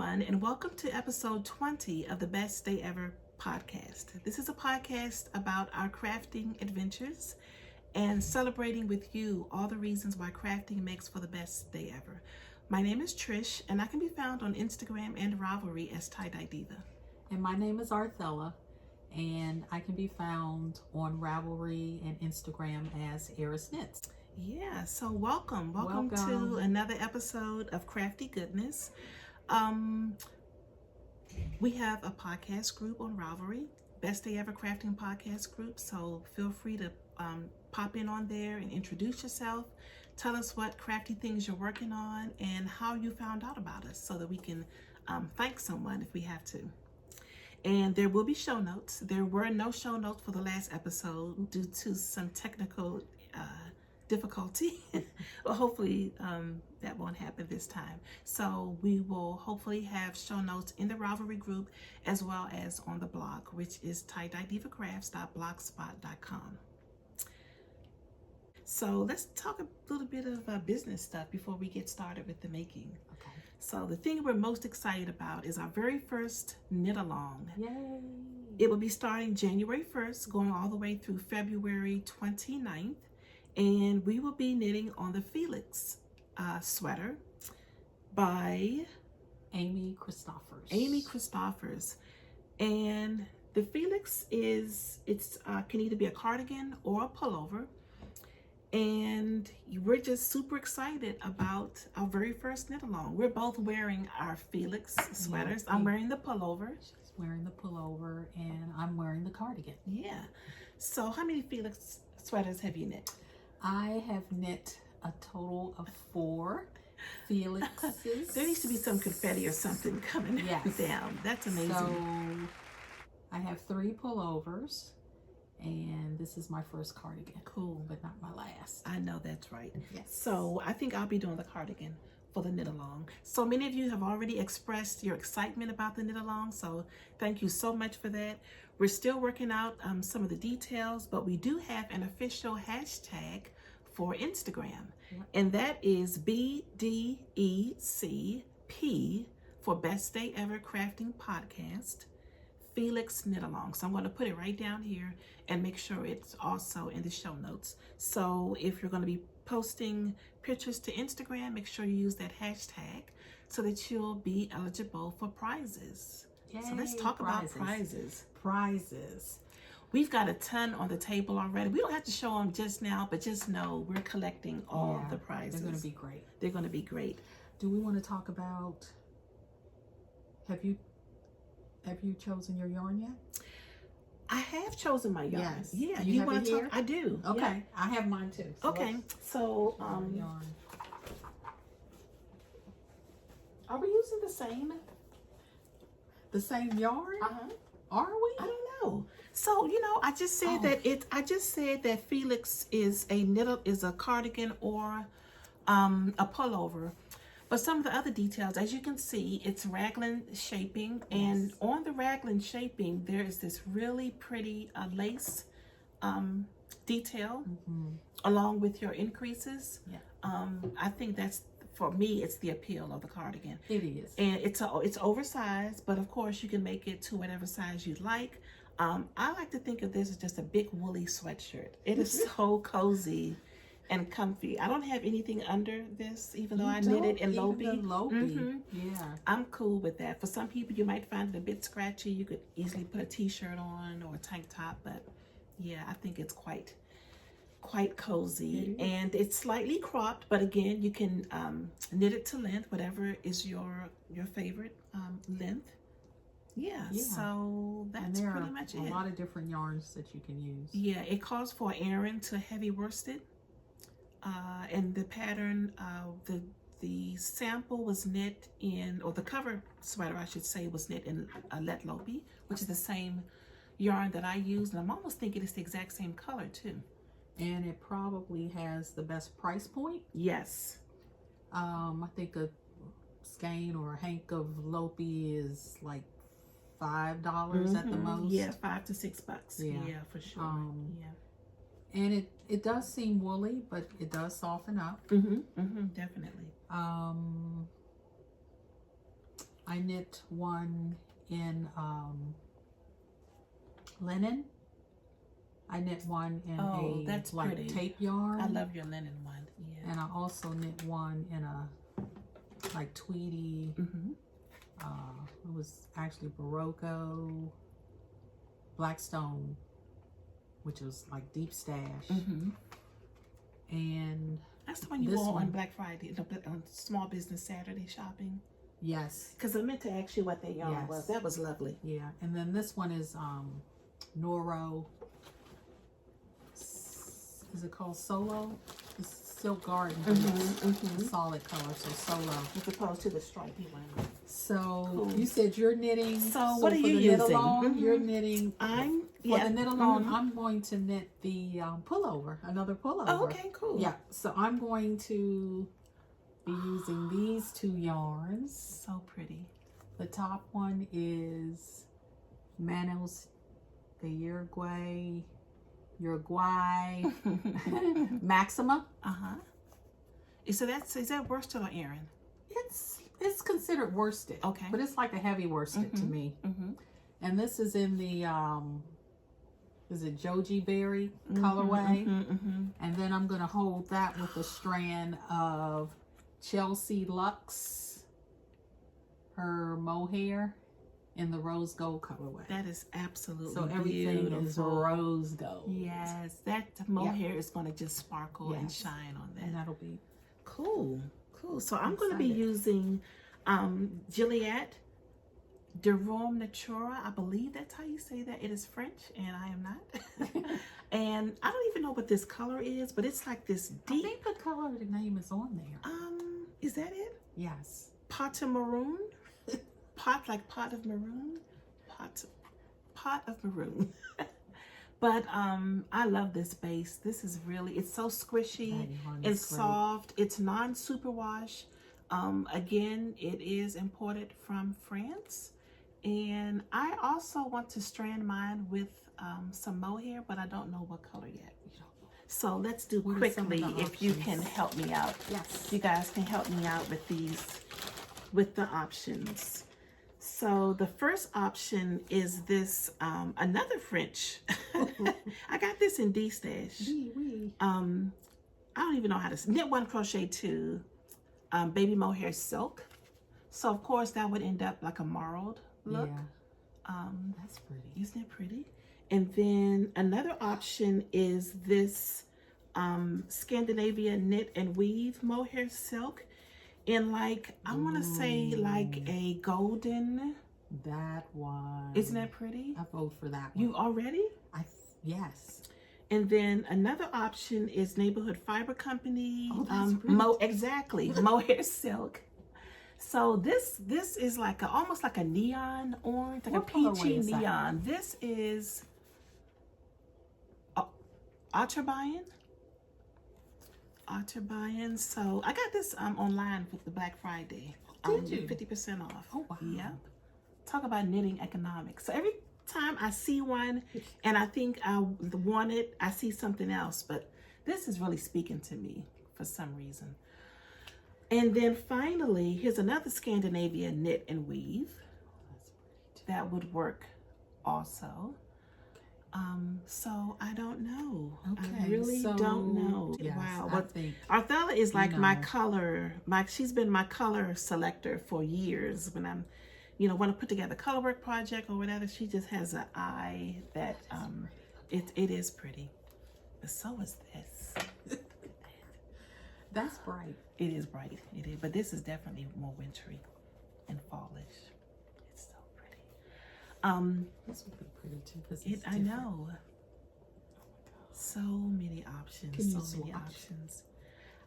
everyone, and welcome to episode 20 of the Best Day Ever podcast. This is a podcast about our crafting adventures and celebrating with you all the reasons why crafting makes for the best day ever. My name is Trish, and I can be found on Instagram and Ravelry as Tie-Dye Diva. And my name is Arthella, and I can be found on Ravelry and Instagram as Eris Knits. Yeah, so welcome to another episode of Crafty Goodness. We have a podcast group on Ravelry, Best Day Ever Crafting Podcast Group, so feel free to pop in on there and introduce yourself. Tell us what crafty things you're working on and how you found out about us so that we can thank someone if we have to. And there will be show notes. There were no show notes for the last episode due to some technical difficulty. Well, hopefully that won't happen this time. So we will hopefully have show notes in the Ravelry group as well as on the blog, which is tiedyedivacrafts.blogspot.com. So let's talk a little bit of business stuff before we get started with the making. Okay. So the thing we're most excited about is our very first knit along. Yay! It will be starting January 1st, going all the way through February 29th. And we will be knitting on the Felix sweater by Amy Christophers. And the Felix can either be a cardigan or a pullover. And we're just super excited about our very first knit along. We're both wearing our Felix sweaters. Yeah. I'm wearing the pullover. She's wearing the pullover and I'm wearing the cardigan. Yeah. So how many Felix sweaters have you knit? I have knit a total of 4 Felixes. There needs to be some confetti or something coming down. That's amazing. So I have 3 pullovers, and this is my first cardigan. Cool. But not my last. I know that's right. Yes. So I think I'll be doing the cardigan for the knit along. So many of you have already expressed your excitement about the knit along. So thank you so much for that. We're still working out some of the details, but we do have an official hashtag for Instagram. Yep. And that is BDECP for Best Day Ever Crafting Podcast, Felix Knit Along. So I'm going to put it right down here and make sure it's also in the show notes. So if you're going to be posting pictures to Instagram, make sure you use that hashtag so that you'll be eligible for prizes. Yay, so let's talk about prizes. We've got a ton on the table already. We don't have to show them just now, but just know we're collecting all of the prizes. They're going to be great. They're going to be great. Do we want to talk about, have you chosen your yarn yet? I have chosen my yarn. Yes. Yeah. You have want it to here? talk? I do. Okay. Yeah. I have mine too. Okay. So yarn. are we using the same? The same yarn? Uh-huh. Are we? I don't know. So, I just said that Felix is a cardigan or a pullover. But some of the other details, as you can see, it's raglan shaping, and on the raglan shaping there is this really pretty lace detail along with your increases. Yeah. I think that's, for me, it's the appeal of the cardigan. It is. And it's oversized, but of course you can make it to whatever size you'd like. I like to think of this as just a big woolly sweatshirt. It is so cozy and comfy. I don't have anything under this, even though I knit it in Lobe. Yeah. I'm cool with that. For some people, you might find it a bit scratchy. You could easily put a t-shirt on or a tank top, but yeah, I think it's quite cozy. And it's slightly cropped, but again, you can knit it to length, whatever is your favorite length. Yeah, so that's pretty much it. A lot of different yarns that you can use. Yeah, it calls for Aran to heavy worsted. And the pattern, the sample was knit in, or the cover sweater, I should say, was knit in Let Lobe, which is the same yarn that I use. And I'm almost thinking it's the exact same color too. And it probably has the best price point. Yes. I think a skein or a hank of Lobe is like $5 at the most. Yeah, $5 to $6. Yeah, for sure. Yeah. And it does seem woolly, but it does soften up. Definitely. I knit one in linen. I knit one in that's like pretty. tape yarn. I love your linen one. Yeah. And I also knit one in a like tweedy. It was actually Barocco Blackstone, which was like deep stash. And that's the one you wore on Black Friday, on Small Business Saturday shopping. Yes. Because I meant to ask you what that yarn was. That was lovely. Yeah. And then this one is Noro. Is it called Solo? It's Silk Garden. It's solid color, so Solo. As opposed to the stripy one. So cool. You said you're knitting. So what are you using? Knit along, you're knitting. For the knit along, I'm going to knit the pullover, another pullover. Oh, okay, cool. Yeah. So I'm going to be using these two yarns. So pretty. The top one is Manos de Uruguay Maxima. So is that worsted or Aran? It's considered worsted. Okay. But it's like a heavy worsted to me. And this is in the is it Joji Berry colorway? And then I'm gonna hold that with a strand of Chelsea Luxe, her mohair, in the rose gold colorway. That is absolutely so everything beautiful. Is rose gold. Yes, that mohair is going to just sparkle and shine on that. And that'll be cool. So I'm going to be using Gilliatt de Rome Natura. I believe that's how you say that. It is French, and I am not. And I don't even know what this color is, but it's like this deep. I think the color of the name is on there. Is that it? Yes. Pot de maroon. Pot like pot of maroon. Pot of maroon. But I love this base. This is really, it's so squishy. It's soft. It's non-superwash. Again, it is imported from France. And I also want to strand mine with some mohair, but I don't know what color yet. So let's do quickly if you can help me out. Yes. You guys can help me out with these, with the options. So the first option is this, another French. I got this in D-Stash. I don't even know how to, knit one, crochet two, baby mohair silk. So of course that would end up like a marled look. Yeah. That's pretty. Isn't it pretty? And then another option is this Scandinavia knit and weave mohair silk in like, I want to say like a golden. That one. Isn't that pretty? I vote for that one. You already? Yes. And then another option is Neighborhood Fiber Company. Oh, that's pretty. Exactly. Mohair silk. So this is like almost like a neon orange, like a peachy neon. This is Otterbein. So I got this online with the Black Friday. Did you? 50% off. Oh, wow. Yep. Talk about knitting economics. So every time I see one and I think I want it, I see something else. But this is really speaking to me for some reason. And then finally, here's another Scandinavia knit and weave. That would work also. So I don't know. Okay, I really don't know. Yes, wow. I think Arthella is like my color, she's been my color selector for years. When I'm, want to put together a color work project or whatever, she just has an eye that, it is pretty. But so is this. That's bright. It is bright. It is, but this is definitely more wintry and fallish. It's so pretty. This would be pretty too. Because I know. So many options. Can you so many swatch? options.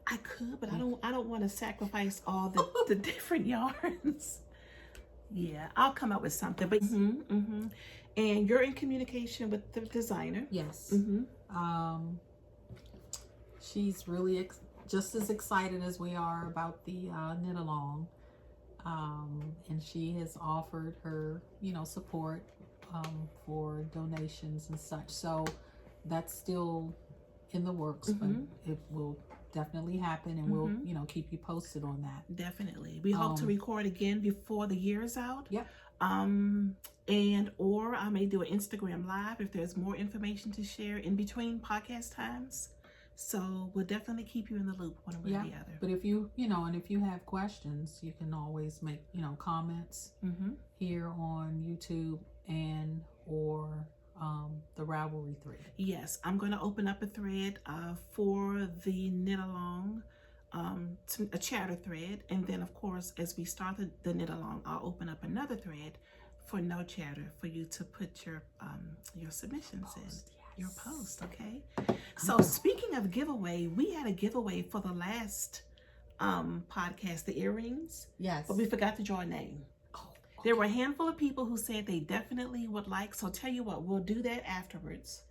I could, but I don't want to sacrifice all the different yarns. Yeah, I'll come up with something. But and you're in communication with the designer. Yes. She's really just as excited as we are about the knit along, and she has offered her support for donations and such. So that's still in the works, but it will definitely happen, and we'll, you know, keep you posted on that. Definitely. We hope to record again before the year is out. Yep. Or I may do an Instagram live if there's more information to share in between podcast times. So we'll definitely keep you in the loop one way or the other. But if you know, and if you have questions, you can always make, you know, comments here on YouTube and or the Ravelry thread. Yes, I'm going to open up a thread for the knit along, a chatter thread, and then of course as we start the knit along, I'll open up another thread for no chatter for you to put your submissions in. Your post, okay? So speaking of giveaway, we had a giveaway for the last podcast, the earrings. Yes. But we forgot to draw a name. Oh, okay. There were a handful of people who said they definitely would like, so tell you what, we'll do that afterwards.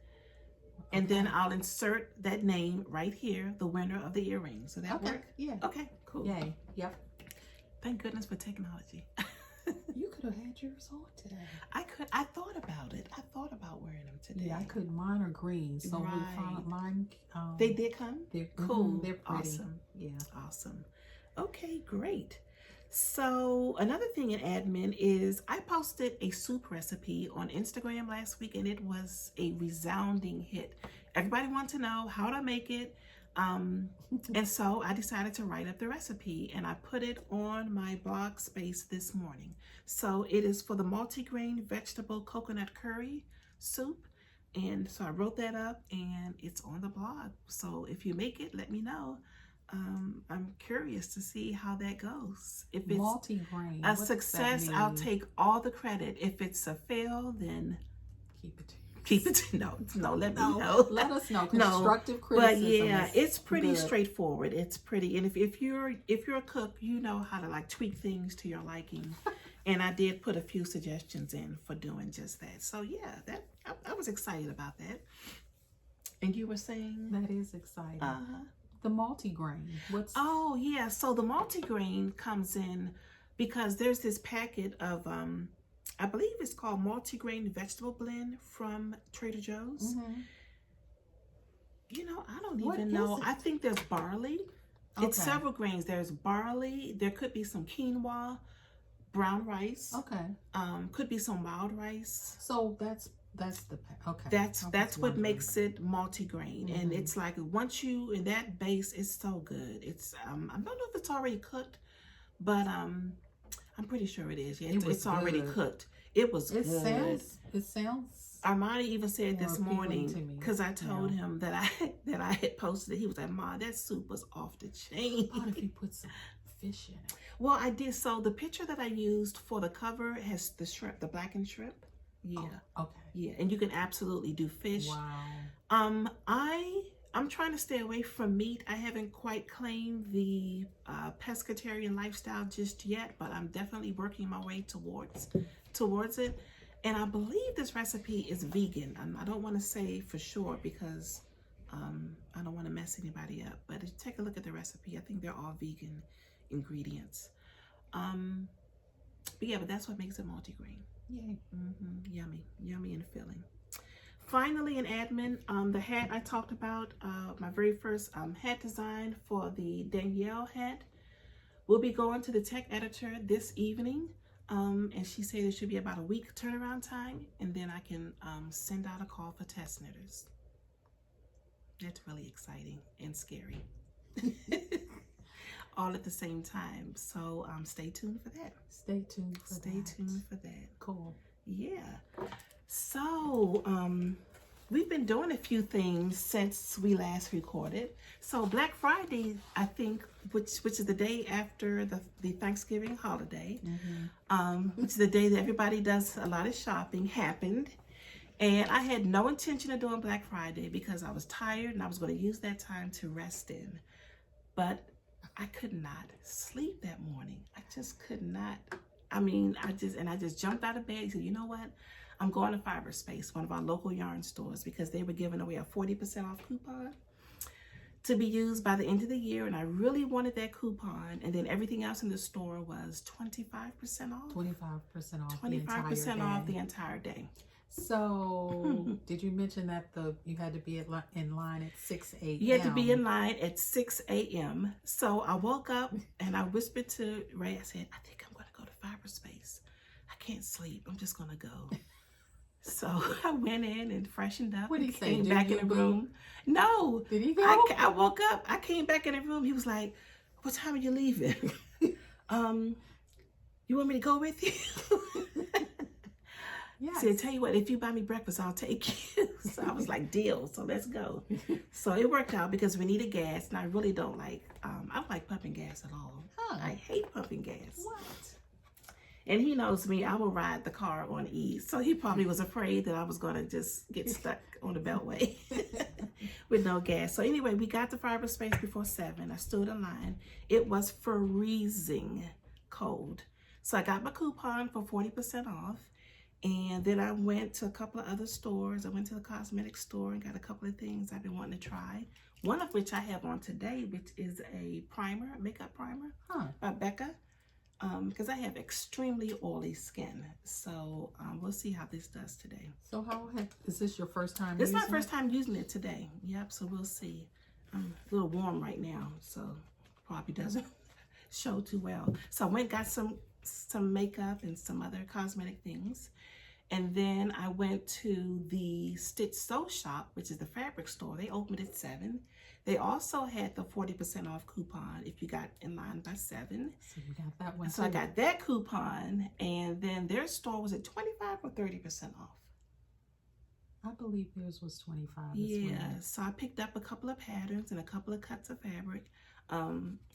Okay. And then I'll insert that name right here, the winner of the earrings. So that work? Yeah. Okay, cool. Yay. Yep. Thank goodness for technology. You could have had yours on today. I thought about it. I thought about wearing them today. Yeah, I couldn't. Mine are green, so we found mine. They did come? They're cool. They're pretty. Awesome. Yeah. Awesome. Okay, great. So another thing in admin is I posted a soup recipe on Instagram last week, and it was a resounding hit. Everybody wanted to know how to make it. And so I decided to write up the recipe, and I put it on my blog space this morning. So it is for the multigrain vegetable coconut curry soup. And so I wrote that up, and it's on the blog. So if you make it, let me know. I'm curious to see how that goes. If it's multigrain, a success, I'll take all the credit. If it's a fail, then keep it. No, let me know. Let us know. Constructive criticism. But yeah, it's pretty straightforward. It's pretty, and if you're a cook, you know how to like tweak things to your liking. And I did put a few suggestions in for doing just that. So yeah, I was excited about that. And you were saying that is exciting. The multigrain. Oh yeah, so the multigrain comes in because there's this packet of I believe it's called multigrain vegetable blend from Trader Joe's. You know, I don't even know. I think there's barley. Okay. It's several grains. There's barley. There could be some quinoa, brown rice. Okay. Could be some wild rice. So that's the okay. That's what makes it multigrain, and it's like once you in that base, it's so good. It's I don't know if it's already cooked, but I'm pretty sure it is. Yeah, it's already cooked. It was good. It sounds. Armani even said this morning because I told him that I had posted it. He was like, "Ma, that soup was off the chain." What if you put some fish in it? Well, I did. So the picture that I used for the cover has the shrimp, the blackened shrimp. Yeah. Oh, okay. Yeah, and you can absolutely do fish. Wow. I'm trying to stay away from meat. I haven't quite claimed the pescatarian lifestyle just yet, but I'm definitely working my way towards it. And I believe this recipe is vegan. I don't want to say for sure because I don't want to mess anybody up. But if you take a look at the recipe, I think they're all vegan ingredients. But that's what makes it multigrain. Yay. Yummy and filling. Finally, in admin, the hat I talked about, my very first hat design for the Danielle hat, will be going to the tech editor this evening. And she said it should be about a week turnaround time, and then I can send out a call for test knitters. That's really exciting and scary. All at the same time. So stay tuned for that. Stay tuned for that. Cool. Yeah. So we've been doing a few things since we last recorded. So Black Friday, I think, which is the day after the Thanksgiving holiday, which is the day that everybody does a lot of shopping, happened. And I had no intention of doing Black Friday because I was tired and I was going to use that time to rest in. But I could not sleep that morning. I just could not. I just jumped out of bed and said, you know what? I'm going to Fiberspace, one of our local yarn stores, because they were giving away a 40% off coupon to be used by the end of the year. And I really wanted that coupon. And then everything else in the store was 25% off. 25% off. 25% off the entire day. So, did you mention that you had to be in line at 6 a.m.? You had to be in line at 6 a.m. So I woke up and I whispered to Ray, I said, I think I'm going to go to Cyberspace. I can't sleep. I'm just going to go. So I went in and freshened up What did and he say? came back in the room. No. Did he go? I woke up. I came back in the room. He was like, what time are you leaving? You want me to go with you? Yes. See, I tell you what, if you buy me breakfast, I'll take you. So I was like, deal. So let's go. So it worked out because we needed gas, and I really don't like, I don't like pumping gas at all. Huh. I hate pumping gas. What? And he knows me, I will ride the car on E. So he probably was afraid that I was going to just get stuck on the beltway with no gas. So anyway, we got to Cyberspace before 7. I stood in line. It was freezing cold. So I got my coupon for 40% off. And then I went to a couple of other stores. I went to the cosmetic store and got a couple of things I've been wanting to try. One of which I have on today, which is a primer, a makeup primer by Becca. Because I have extremely oily skin. So we'll see how this does today. So is this your first time This is using my first time using it today. Yep, so we'll see. I'm a little warm right now, so probably doesn't show too well. So I went and got some makeup and some other cosmetic things. And then I went to the Stitch Sew Shop, which is the fabric store. They opened at 7. They also had the 40% off coupon if you got in line by 7. So you got that one. So I got that coupon, and then their store was at 25 or 30% off. I believe yours was 25. Yeah, so I picked up a couple of patterns and a couple of cuts of fabric.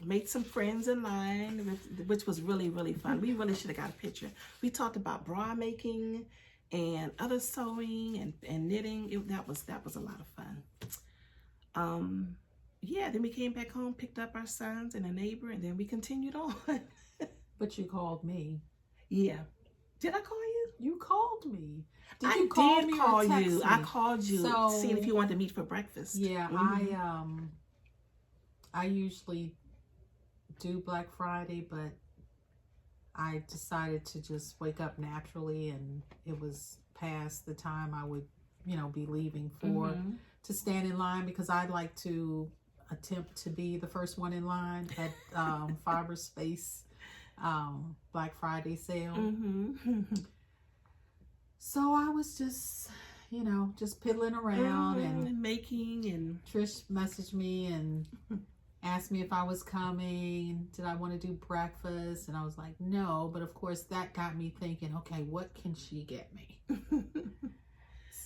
Made some friends in line, which was really, really fun. We really should have got a picture. We talked about bra making and other sewing and knitting. That was a lot of fun. Yeah, then we came back home, picked up our sons and a neighbor, and then we continued on. But you called me. Yeah. Did I call you? You called me. I you call did me call or text you. me? I called you, So, seeing if you wanted to meet for breakfast. Yeah, I usually do Black Friday, but I decided to just wake up naturally, and it was past the time I would, be leaving to stand in line, because I like to attempt to be the first one in line at Cyberspace Black Friday sale. So I was just, just piddling around and making, and Trish messaged me and asked me if I was coming. Did I want to do breakfast? And I was like, no. But of course, that got me thinking, okay, what can she get me?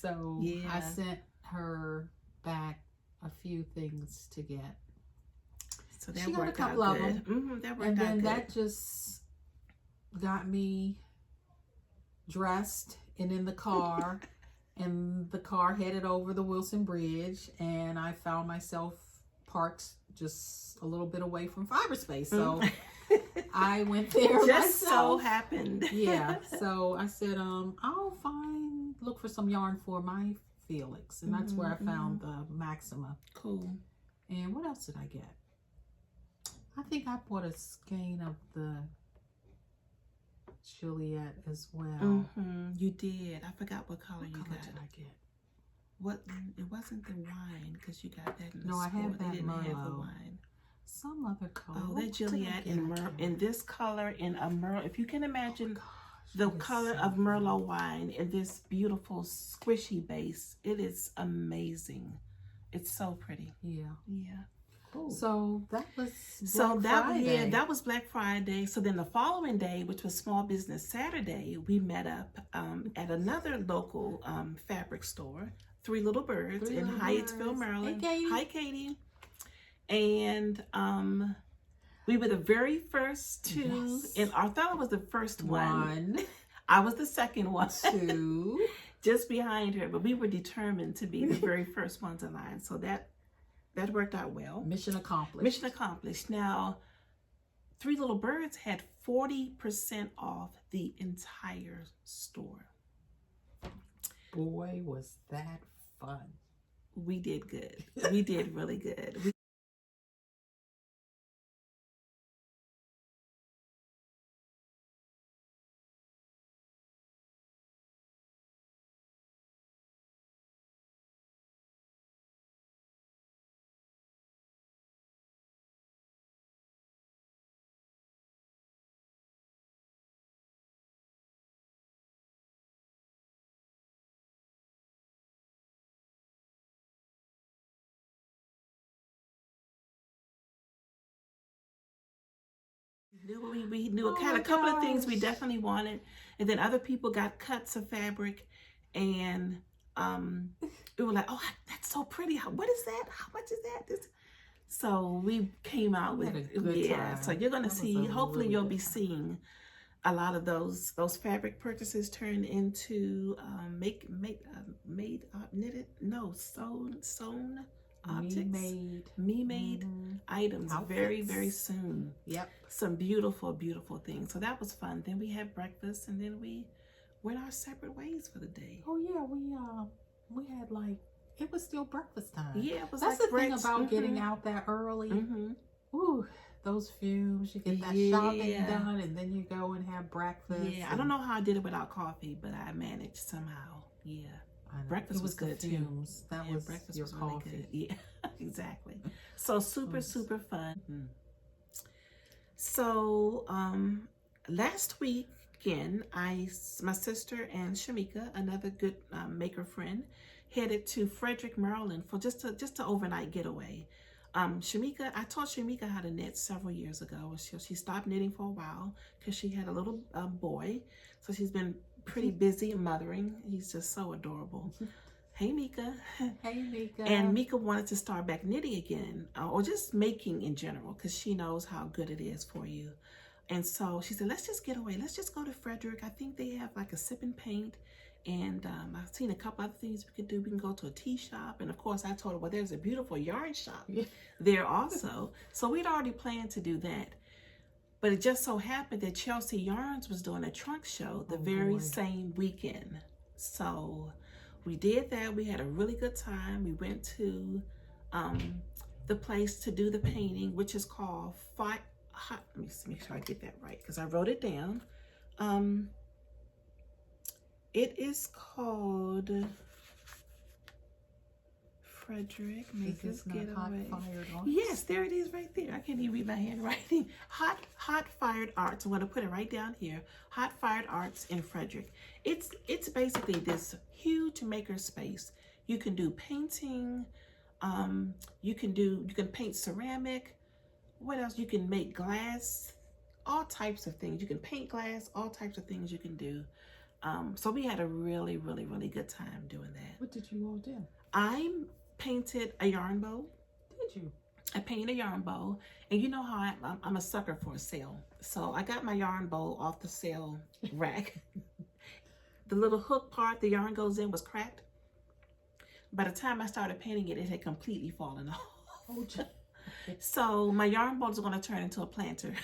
So yeah. I sent her back a few things to get. So that she got a worked couple out of good. them. That worked and out then good. that just got me dressed and in the car. And the car headed over the Wilson Bridge, and I found myself parked just a little bit away from Cyberspace. So I went there just myself. So happened. Yeah. So I said, I'll look for some yarn for my Felix. And that's where I found the Maxima. Cool. And what else did I get? I think I bought a skein of the Juliet as well. You did. I forgot what color you got. What did I get? What? It wasn't the wine, because you got that in the No, store. I had that They didn't have the Merlot. wine. Some other color. Oh, that Juliet in this color, in a Merlot. If you can imagine the color of Merlot wine in this beautiful squishy base, it is amazing. It's so pretty. Yeah. Yeah. Cool. So that was Friday. That was Black Friday. So then the following day, which was Small Business Saturday, we met up at another local fabric store, Three Little Birds in Hyattsville, Maryland. Hey, Katie. Hi, Katie. And we were the very first two, and Arthella was the first one. I was the second one. Two. Just behind her, but we were determined to be the very first ones in line. So that worked out well. Mission accomplished. Mission accomplished. Now, Three Little Birds had 40% off the entire store. Boy, was that fun. We did good. We did really good. We knew had a couple of things we definitely wanted, and then other people got cuts of fabric, and we were like, oh, that's so pretty. What is that? How much is that? So we came out with time. So you're gonna see. Hopefully, you'll be seeing a lot of those fabric purchases turn into sewn objects, me-made items very, very soon. Yep. Some beautiful, beautiful things. So that was fun. Then we had breakfast, and then we went our separate ways for the day. Oh yeah, we had like, it was still breakfast time. Yeah, it was. That's like the thing about getting out that early. Ooh, those fumes, you get that shopping done, and then you go and have breakfast. Yeah, I don't know how I did it without coffee, but I managed somehow. Yeah. Breakfast was good too. That was breakfast your was coffee. really good. Yeah, exactly. So super fun. So last weekend, my sister and Shamika, another good maker friend, headed to Frederick, Maryland for just an overnight getaway. Shamika, I taught Shamika how to knit several years ago. She stopped knitting for a while because she had a little boy, so she's been pretty busy mothering. He's just so adorable. Hey, Mika. Hey, Mika. And Mika wanted to start back knitting again, or just making in general, because she knows how good it is for you. And so she said, let's just get away. Let's just go to Frederick. I think they have like a sip and paint. And I've seen a couple other things we could do. We can go to a tea shop. And of course, I told her, well, there's a beautiful yarn shop there also. So we'd already planned to do that. But it just so happened that Chelsea Yarns was doing a trunk show the very same weekend. So we did that. We had a really good time. We went to the place to do the painting, which is called let me make sure I get that right, because I wrote it down. It is called Frederick Maker's Getaway. Yes, there it is right there. I can't even read my handwriting. Hot Fired Arts. I'm going to put it right down here. Hot Fired Arts in Frederick. It's basically this huge maker space. You can do painting. You can paint ceramic. What else? You can make glass. All types of things. You can paint glass. All types of things you can do. So we had a really, really, really good time doing that. What did you all do? I painted a yarn bow. Did you? I painted a yarn bow, and you know how I'm a sucker for a sale. So I got my yarn bow off the sale rack. The little hook part the yarn goes in was cracked. By the time I started painting it, it had completely fallen off. Oh, so my yarn bows are going to turn into a planter.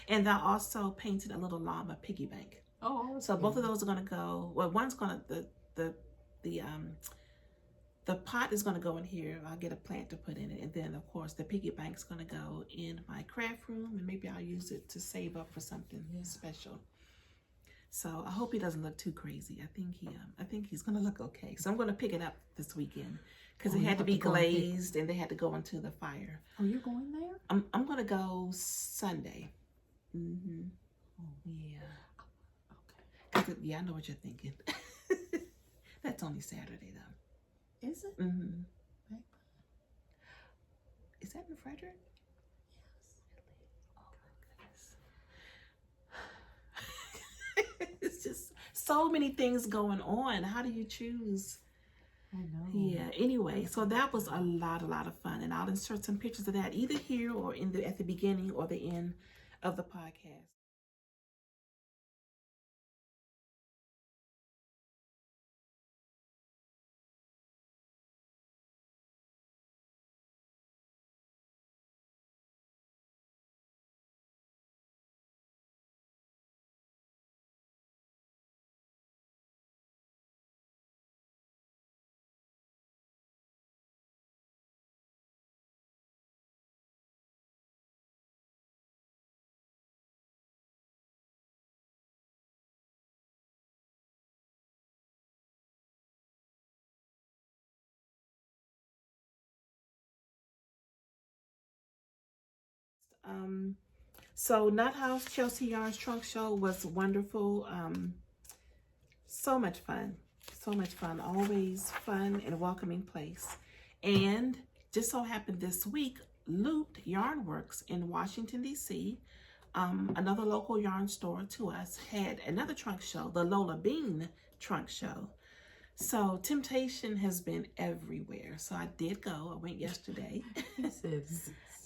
And I also painted a little llama piggy bank. Oh, so both of those are going to go. Well, one's going to the pot is going to go in here. I'll get a plant to put in it, and then of course the piggy bank's going to go in my craft room, and maybe I'll use it to save up for something special. So I hope he doesn't look too crazy. I think he's going to look okay. So I'm going to pick it up this weekend because it had to be glazed, and they had to go into the fire. Oh, you're going there? I'm going to go Sunday. Oh, yeah. Okay. Yeah, I know what you're thinking. That's only Saturday, though. Is it? Right. Is that in Frederick? Yes. Oh, my goodness. It's just so many things going on. How do you choose? I know. Yeah. Anyway, so that was a lot of fun, and I'll insert some pictures of that either here or at the beginning or the end of the podcast. So Nut House Chelsea Yarns Trunk Show was wonderful. So much fun. Always fun and welcoming place. And just so happened this week, Looped Yarn Works in Washington, D.C., another local yarn store to us, had another trunk show, the Lola Bean trunk show. So temptation has been everywhere. So I did go. I went yesterday.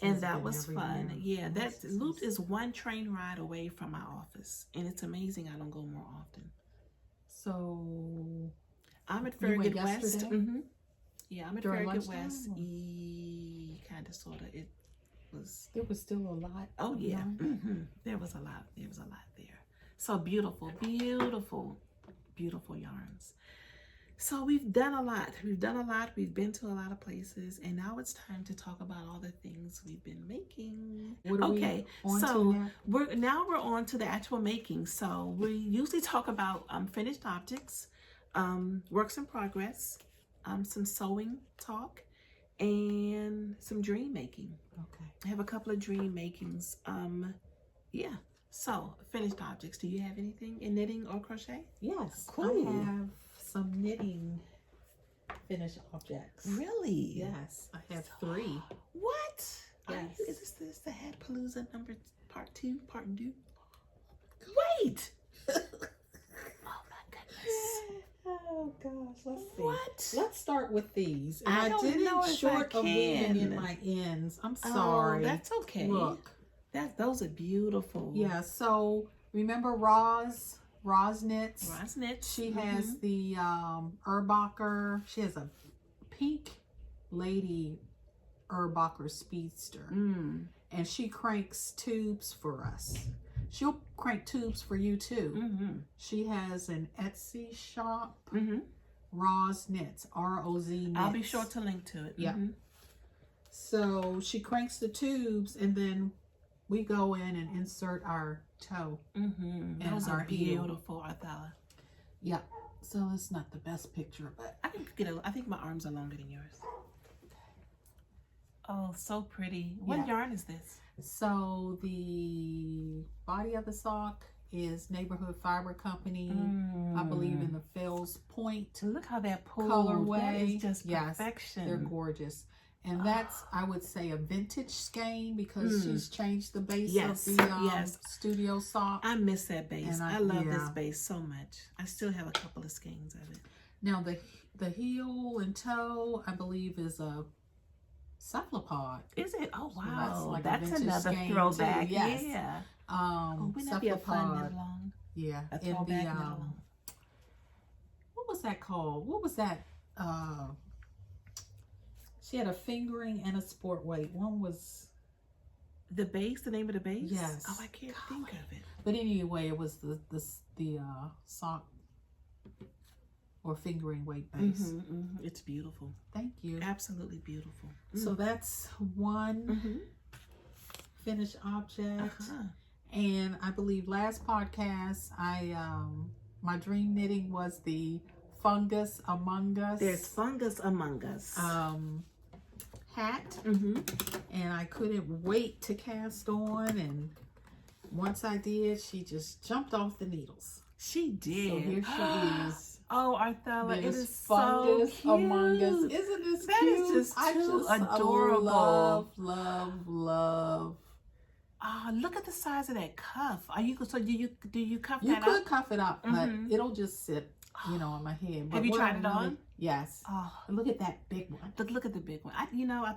And that was fun. Yeah, that Looped is one train ride away from my office. And it's amazing I don't go more often. So I'm at Farragut West. Mm-hmm. Yeah, I'm at Farragut West. Kind of, sort of. There was still a lot. Oh, yeah. Mm-hmm. There was a lot there. So beautiful, beautiful, beautiful yarns. So we've done a lot. We've been to a lot of places, and now it's time to talk about all the things we've been making. Okay, so we're on to the actual making. So we usually talk about finished objects, works in progress, some sewing talk, and some dream making. Okay. I have a couple of dream makings. Yeah. So finished objects. Do you have anything in knitting or crochet? Yes. Cool. I have some knitting finished objects. Really? Yes. I have 3. What? Yes. Is this the Hat Palooza part 2? Wait! Oh my goodness. Oh gosh, let's see. What? Let's start with these. And I don't know if short I of weaving can. in my ends. I'm sorry. Oh, that's okay. Look. Those are beautiful. Yeah, so remember Roz Knits? Roz Knits. She has the Erbacher. She has a pink lady Erbacher Speedster. And she cranks tubes for us. She'll crank tubes for you too. She has an Etsy shop. Roz Knits. ROZ Knits. I'll be sure to link to it. Yeah. So she cranks the tubes, and then we go in and insert our toe. Those are beautiful, Arthella. Yeah. So it's not the best picture, but I think my arms are longer than yours. Oh, so pretty. What yarn is this? So the body of the sock is Neighborhood Fiber Company. I believe in the Fells Point. Look how that pulls. Colorway. That is just perfection. They're gorgeous. And that's, I would say, a vintage skein because she's changed the base of the studio sock. I miss that base. I love this base so much. I still have a couple of skeins of it. Now, the heel and toe, I believe, is a cephalopod. Is it? Oh, wow. So that's like that's another throwback. Yeah. Wouldn't that be a fun knit along? Yeah. A throwback knit along. What was that called? What was that? She had a fingering and a sport weight. One was the base. The name of the base. Yes. Oh, I can't think of it. But anyway, it was the sock or fingering weight base. It's beautiful. Thank you. Absolutely beautiful. So that's one finished object. And I believe last podcast, my dream knitting was the Fungus Among Us. There's Fungus Among Us. Hat. And I couldn't wait to cast on, and once I did, she just jumped off the needles. She did. So here she is. Oh, Arthella, it is Fungus so cute. Among Us. Isn't this that cute? That is just too adorable. Love. Oh, look at the size of that cuff. Do you cuff that up? You could cuff it up, but it'll just sit, on my head. But have you tried it on? Yes. Oh, look at that big one. Look at the big one. I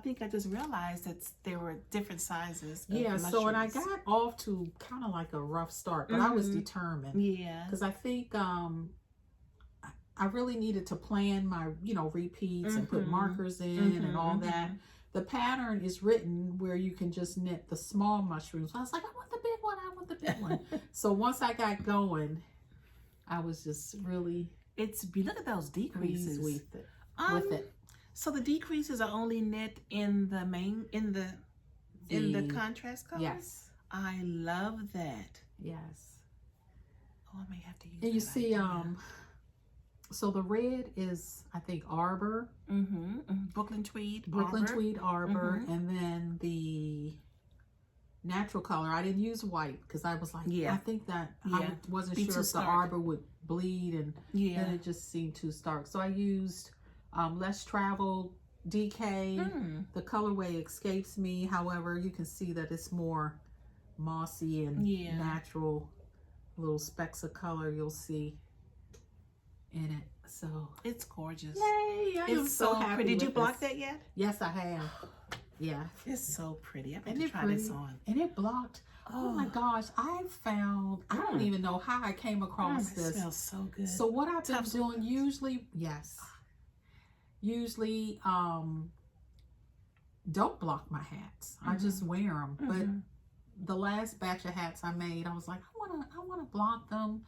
think I just realized that there were different sizes. Yeah. So when I got off to kind of like a rough start, but I was determined. Yeah. Because I think I really needed to plan my repeats and put markers in and all that. The pattern is written where you can just knit the small mushrooms. I was like, I want the big one. So once I got going, I was just really look at those decreases with it. So the decreases are only knit in the contrast colors? Yes. I love that. Yes. Oh, I may have to use and you see so the red is, I think, Arbor. Brooklyn Tweed Arbor. And then the natural color, I didn't use white because I was like, I think that I wasn't sure if the Arbor would bleed, and then it just seemed too stark. So I used less traveled DK. The colorway escapes me. However, you can see that it's more mossy and natural. Little specks of color you'll see in it. So it's gorgeous. Yay! It's so happy. Did you block that yet? Yes, I have. Yeah. It's so pretty. I'm going to try this on. And it blocked. Oh my gosh. I don't even know how I came across this. It smells so good. So what I've been doing usually, don't block my hats. I just wear them. But the last batch of hats I made, I was like, I want to block them.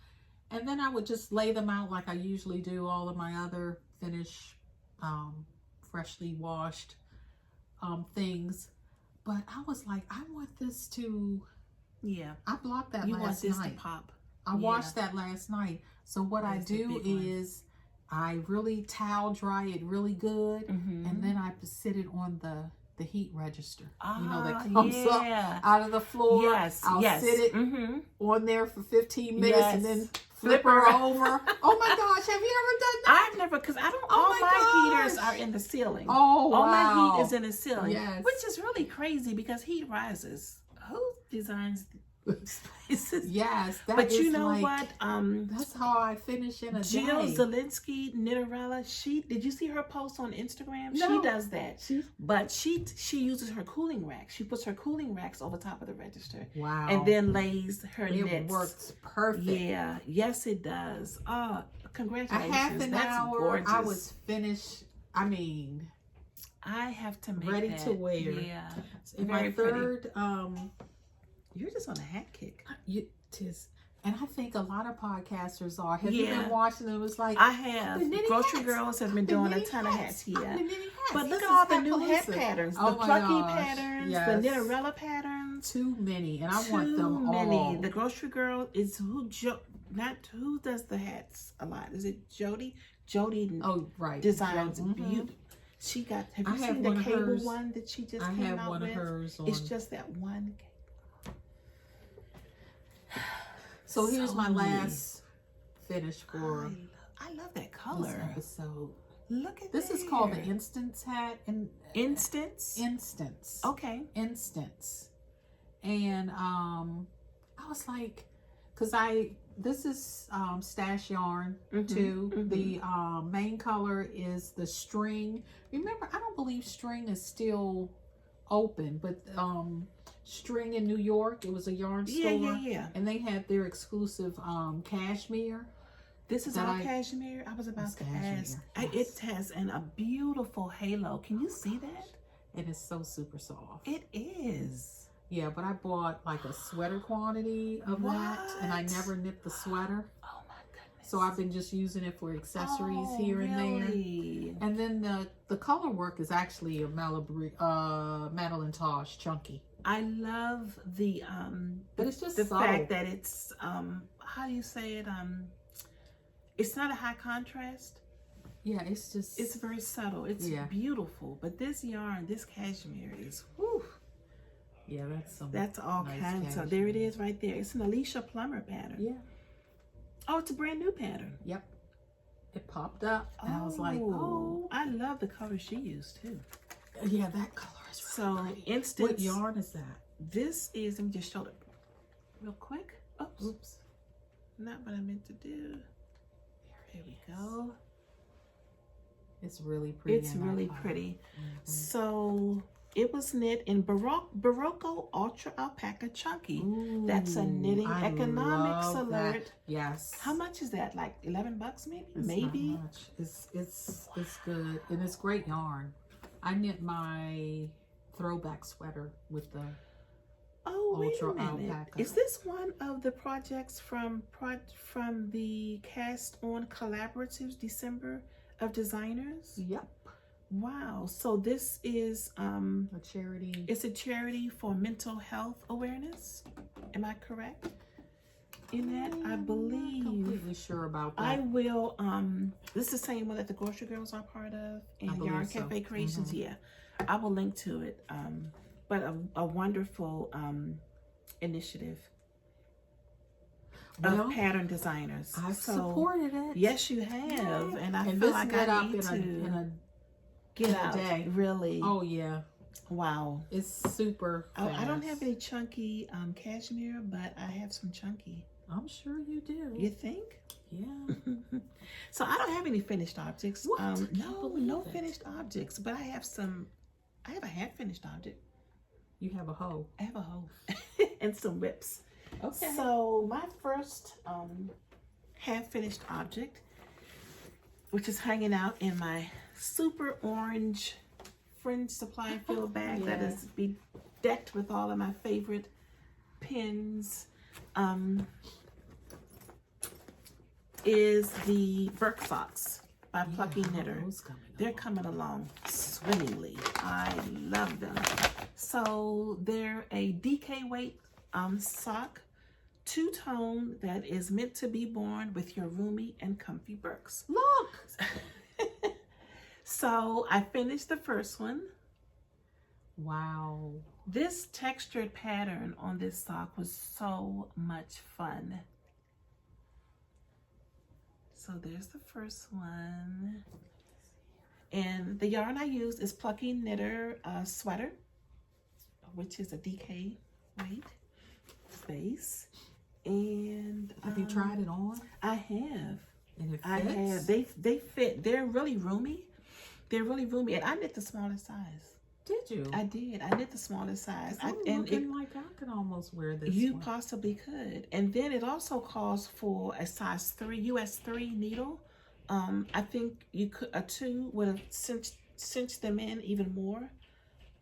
And then I would just lay them out like I usually do all of my other finished, freshly washed things. But I was like, I want this to, I blocked that last night. You want this to pop. I washed that last night. So what I do is I really towel dry it really good. And then I sit it on the heat register, that comes up out of the floor. I'll sit it on there for 15 minutes and then flip her over. Oh my gosh, have you ever done that? I've never, because I don't, all my heaters are in the ceiling. Oh, wow. All my heat is in the ceiling, which is really crazy because heat rises. Who designs places? Yes, but you know what? That's how I finish in a Jill day. Zielinski, Knitterella, did you see her post on Instagram? No. She does that. But she uses her cooling rack. She puts her cooling racks over top of the register. Wow. And then lays her knits. It works perfect. Yeah. Yes, it does. Oh, congratulations. A half an hour, gorgeous. I was finished. I mean, I have to make ready that. to wear. Yeah. In my third, you're just on a hat kick. And I think a lot of podcasters are. Have you been watching them? It's like I have. Grocery Girls have been doing a ton of hats. But look at all the new hat patterns. The plucky patterns, the Knitterella patterns. Too many. And I want them all. The Grocery Girl is who does the hats a lot. Is it Jody? Jody designs beautiful. She got, have you seen the cable one that she just came out with? I have one of hers on. It's just that one. So here's my last finish for I love that color. This episode. Look at this. Is called the Instance hat. Instance? Instance. Okay. Instance. And I was like, this is stash yarn too. The main color is the string. Remember, I don't believe string is still open, but String in New York, it was a yarn store. And they had their exclusive cashmere. This is all cashmere. I was about to ask. It has a beautiful halo. Can you see that? It is so super soft. It is. Yeah, but I bought like a sweater quantity of that, and I never knit the sweater. Oh my goodness. So I've been just using it for accessories here and there. And then the color work is actually a Madeline Tosh chunky. I love the but it's just the fact that it's how do you say it? It's not a high contrast. Yeah, it's very subtle. It's beautiful. But this yarn, this cashmere is whew. Yeah, that's all nice kinds. Cashmere. So there it is right there. It's an Alicia Plummer pattern. Yeah. Oh, it's a brand new pattern. Yep. It popped up and I was like, oh. I love the color she used too. Yeah, that color is really pretty. Instance. What yarn is that? This is, let me just show it real quick. Oops. Not what I meant to do. There we go. It's really pretty. It's really pretty. So it was knit in Barocco Ultra Alpaca Chunky. Ooh, that's a knitting economics alert. That. Yes. How much is that? Like $11 maybe? It's maybe. Not much. It's good and it's great yarn. I knit my throwback sweater with the Ultra Alpaca. Is this one of the projects from the Cast On Collaboratives December of Designers? Yep. Wow. So this is a charity. It's a charity for mental health awareness. Am I correct in that? I believe. I'm not completely sure about that. I will. This is the same one that the Grocery Girls are part of, and Yarn Cafe Creations. Yeah, I will link to it. But a wonderful initiative of pattern designers. I've supported it. Yes, you have, and I feel like I need to. In a get out. Day. Really? Oh yeah. Wow. It's super fast. I don't have any chunky cashmere, but I have some chunky. I'm sure you do. You think? Yeah. So I don't have any finished objects. What? No finished objects, but I have a half finished object. You have a hoe. I have a hoe and some whips. Okay. So my first half finished object, which is hanging out in my super orange Fringe Supply Field bag that is bedecked with all of my favorite pins, is the Burke socks by Plucky Knitter. They're coming along swimmingly. I love them. So they're a DK weight sock, two-tone that is meant to be worn with your roomy and comfy Burks. Look! So I finished the first one. Wow. This textured pattern on this sock was so much fun. So there's the first one. And the yarn I used is Plucky Knitter Sweater, which is a DK weight base. And have you tried it on? I have. And it fits? I have. They fit. They're really roomy. They're really roomy. And I knit the smallest size. Did you? I did. I knit the smallest size. Like I could almost wear this. You possibly could. And then it also calls for a size 3, US 3 needle. I think you could, a 2 would have cinched them in even more.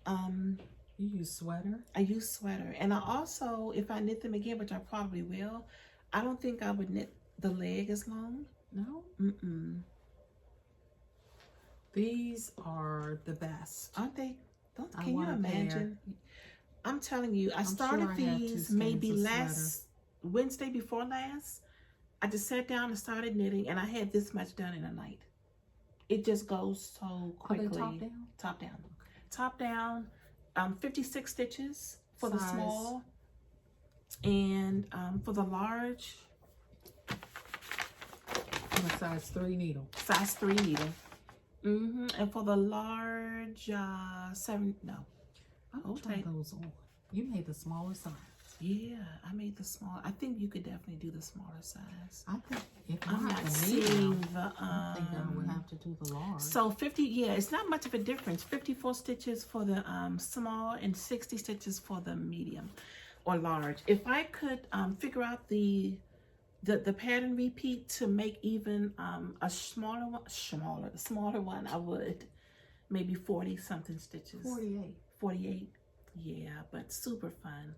You use sweater? I use sweater. And I also, if I knit them again, which I probably will, I don't think I would knit the leg as long. No? Mm-mm. These are the best. Aren't they? Can you imagine? I'm telling you, I started these maybe last Wednesday before last. I just sat down and started knitting, and I had this much done in a night. It just goes so quickly. Are they top down? Top down. Top down. 56 stitches for the small, and for the large. And a size 3 needle. Size 3 needle. And for the large, 7, no. I'll try those on. You made the smaller size. Yeah, I made the small. I think you could definitely do the smaller size. I think if I'm not not the seeing medium, the, I think I would have to do the large. So 50, yeah, it's not much of a difference. 54 stitches for the small and 60 stitches for the medium or large. If I could figure out the pattern repeat to make even a smaller one, I would. Maybe 40 something stitches. 48, yeah, but super fun.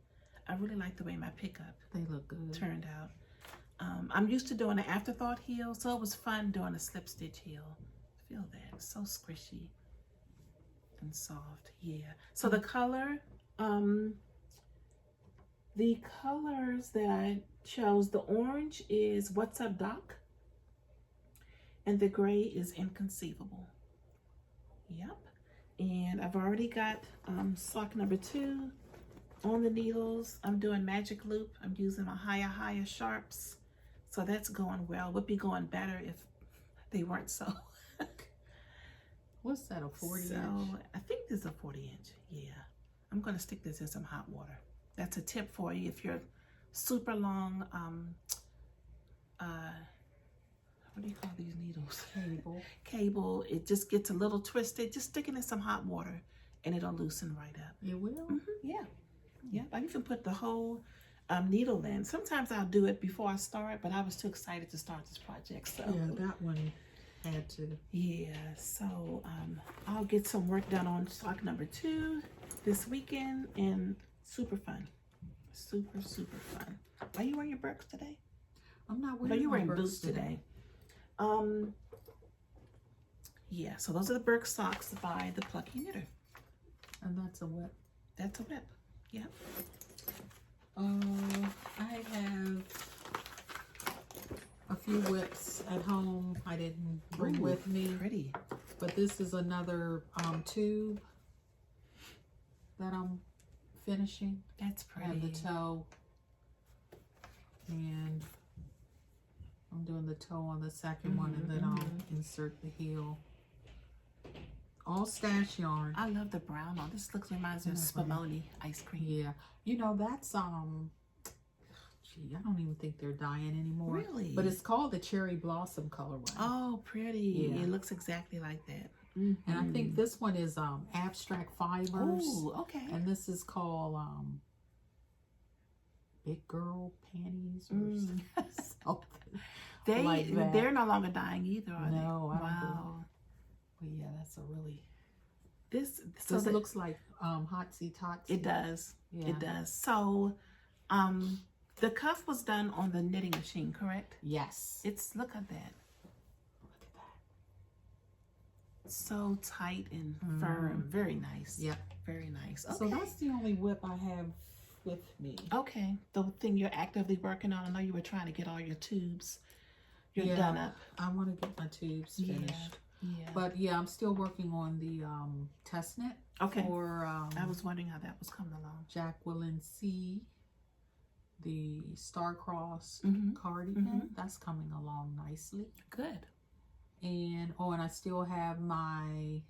I really like the way my pickup turned out. I'm used to doing an afterthought heel, so it was fun doing a slip stitch heel. Feel that, it's so squishy and soft, yeah. So the color, the colors that I chose, the orange is What's Up Doc, and the gray is Inconceivable. Yep, and I've already got sock number 2 on the needles. I'm doing magic loop. I'm using my higher sharps, so that's going well. Would be going better if they weren't so. What's that, a 40 inch? I think this is a 40 inch. Yeah, I'm gonna stick this in some hot water. That's a tip for you if you're super long. What do you call these needles? Cable. It just gets a little twisted. Just stick it in some hot water, and it'll loosen right up. It will. Yeah. Yeah, I even put the whole needle in. Sometimes I'll do it before I start, but I was too excited to start this project. So yeah, that one had to. Yeah, so I'll get some work done on sock number 2 this weekend, and super fun. Super fun. Are you wearing your Birks today? I'm not wearing. No, you're wearing boots today. Yeah, so those are the Birk socks by the Plucky Knitter. And that's a whip. That's a whip. Yep. I have a few whips at home I didn't bring with me. Pretty. But this is another tube that I'm finishing. That's pretty. I have the toe. And I'm doing the toe on the second one, and then I'll insert the heel all stash yarn. I love the brown one. This reminds me of Spumoni ice cream. Yeah. You know, that's, gee, I don't even think they're dyeing anymore. Really? But it's called the Cherry Blossom colorway. Oh, pretty. Yeah. It looks exactly like that. And I think this one is Abstract Fibers. Oh, okay. And this is called Big Girl Panties or something. They're no longer dyeing either, are they? No, I don't Wow. But yeah, that's a really... This looks like Hotsy Totsy. It does. Yeah. It does. So, the cuff was done on the knitting machine, correct? Yes. Look at that. Look at that. So tight and firm. Very nice. Yep. Very nice. Okay. So that's the only whip I have with me. Okay. The thing you're actively working on. I know you were trying to get all your tubes. You're done up. I want to get my tubes finished. Yeah. But yeah, I'm still working on the test knit. Okay. For I was wondering how that was coming along. Jacqueline C. The Star-Crossed cardigan. That's coming along nicely. Good. And and I still have my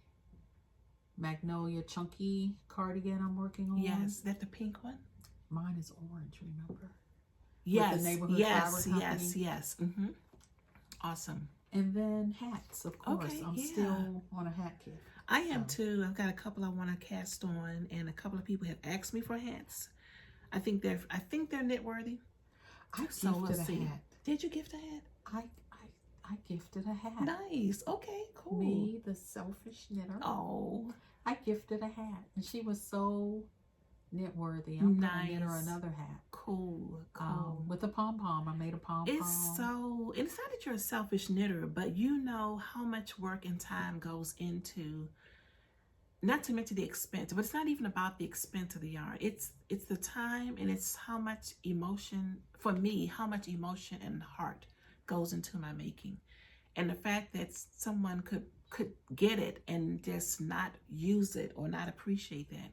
Magnolia Chunky cardigan I'm working on. Yes, that the pink one? Mine is orange, remember? Yes, With the Neighborhood yes, Flower yes, Company. yes. Awesome. And then hats, of course. Okay, I'm yeah. still on a hat kit. I am too. I've got a couple I want to cast on, and a couple of people have asked me for hats. I think they're knit worthy. I So gifted we'll a see. hat. Did you gift a hat? I gifted a hat. Nice. Okay, cool. Me, the selfish knitter. Oh, I gifted a hat, and she was so knit worthy. I'm gonna knit her Nice. another hat. cool. With a pom pom. I made a pom pom. It's not that you're a selfish knitter, but you know how much work and time goes into, not to mention the expense, but it's not even about the expense of the yarn. It's the time, and it's how much emotion, for me, how much emotion and heart goes into my making. And the fact that someone could get it and just not use it or not appreciate that.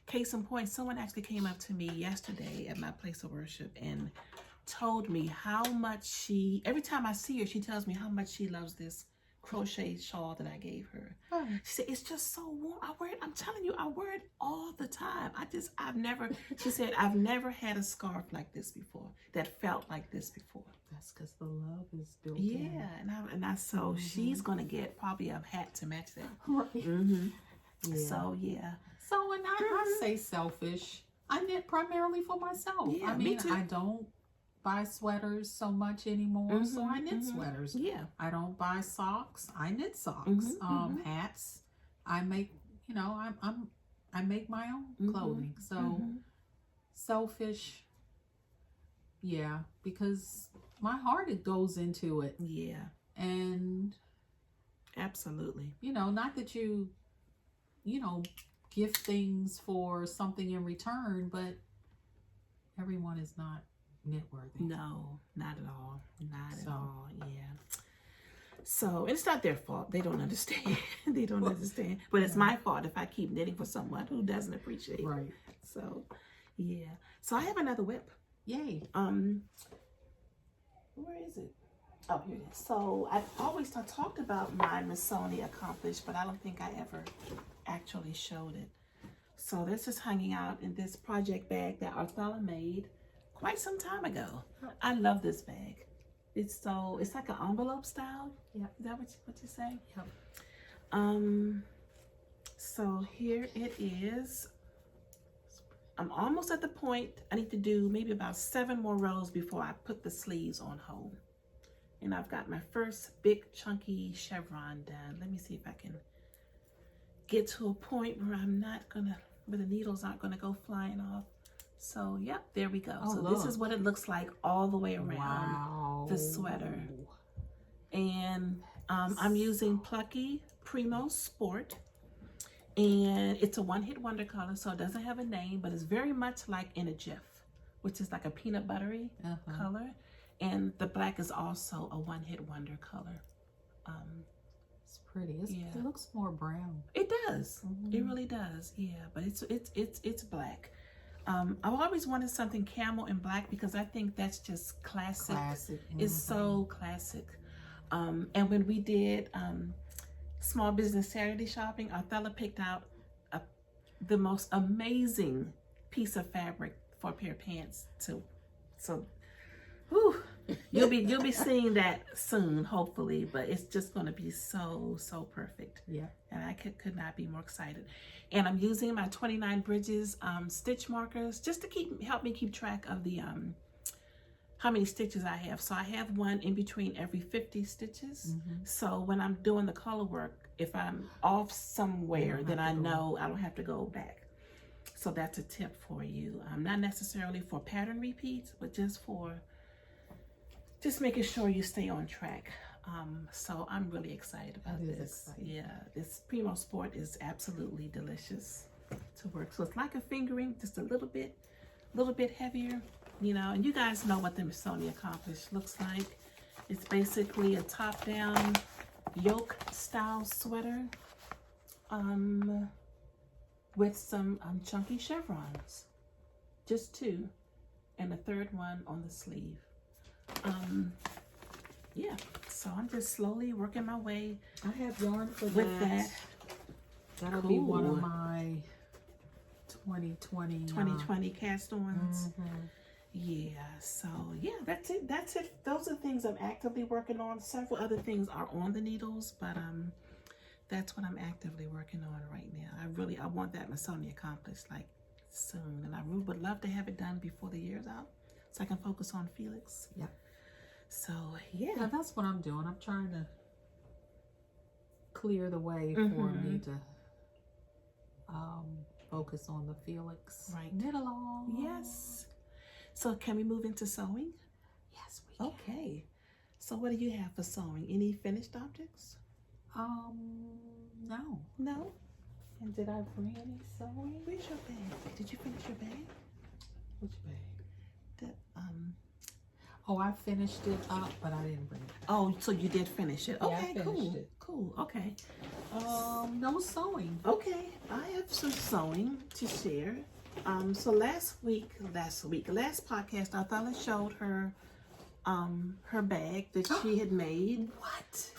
Case in point, someone actually came up to me yesterday at my place of worship and told me how much every time I see her, she tells me how much she loves this crochet shawl that I gave her. Oh. She said, it's just so warm. I'm telling you, I wear it all the time. She said, I've never had a scarf like this before, that felt like this before. That's because the love is built Yeah, in. so she's going to get probably a hat to match that. Right. Yeah. So, yeah. So when I say selfish, I knit primarily for myself. Yeah, I me mean, too. I don't buy sweaters so much anymore, so I knit sweaters. Yeah. I don't buy socks. I knit socks. Hats. I make, I make my own clothing. So selfish, yeah, because my heart, it goes into it. Yeah. And absolutely. Not that you give things for something in return, but everyone is not knit worthy. No, not at all. Not at all. Yeah. So it's not their fault. They don't understand. They don't understand. But it's my fault if I keep knitting for someone who doesn't appreciate it. Right. So yeah. So I have another whip. Yay. Where is it? Oh, here it is. So I talked about my Missoni Accomplished, but I don't think I ever actually showed it. So this is hanging out in this project bag that Arthella made quite some time ago. I love this bag. It's like an envelope style. Yeah. Is that what you say? Yep. So here it is. I'm almost at the point I need to do maybe about 7 more rows before I put the sleeves on hold. And I've got my first big chunky chevron done. Let me see if I can get to a point where where the needles aren't gonna go flying off. So yep, there we go. Oh, so look. This is what it looks like all the way around the sweater. And I'm using Plucky Primo Sport. And it's a one-hit wonder color, so it doesn't have a name, but it's very much like in a GIF, which is like a peanut buttery color. And the black is also a one-hit wonder color. It's pretty. It looks more brown. It does. It really does. Yeah, but it's black. I've always wanted something camel and black because I think that's just classic. Classic. It's so classic. And when we did Small Business Saturday shopping, Othello picked out the most amazing piece of fabric for a pair of pants too. So, whew, you'll be seeing that soon, hopefully. But it's just going to be so perfect. Yeah. And I could not be more excited. And I'm using my 29 Bridges stitch markers just to help me keep track of the how many stitches I have. So I have one in between every 50 stitches. So when I'm doing the color work, if I'm off somewhere, then I know I don't have to go back. So that's a tip for you. Not necessarily for pattern repeats, but just making sure you stay on track. So I'm really excited about this. Yeah, this Primo Sport is absolutely delicious to work. So it's like a fingering, just a little bit heavier, you know. And you guys know what the Missoni Accomplished looks like. It's basically a top-down yoke style sweater with some chunky chevrons, just 2, and a 3rd one on the sleeve. Yeah, so I'm just slowly working my way. I have yarn for with that. That'll be one of my 2020 cast-ons. Yeah, so yeah, that's it. Those are things I'm actively working on. Several other things are on the needles, but that's what I'm actively working on right now. I want that Missoni Accomplished like soon, and I really would love to have it done before the year's out, so I can focus on Felix. Yeah. So yeah, that's what I'm doing. I'm trying to clear the way for me to focus on the Felix. Right. Knit along. Yes. So can we move into sewing? Yes, we can. Okay. So what do you have for sewing? Any finished objects? No. No? And did I bring any sewing? Where's your bag? Did you finish your bag? Which bag? The, Oh, I finished it up, but I didn't bring it. Oh, so you did finish it. Yeah, Okay, I finished cool. it. Cool. Okay. No sewing. Okay. I have some sewing to share. So last podcast, I thought I showed her her bag that she had made. What?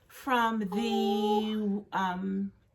From the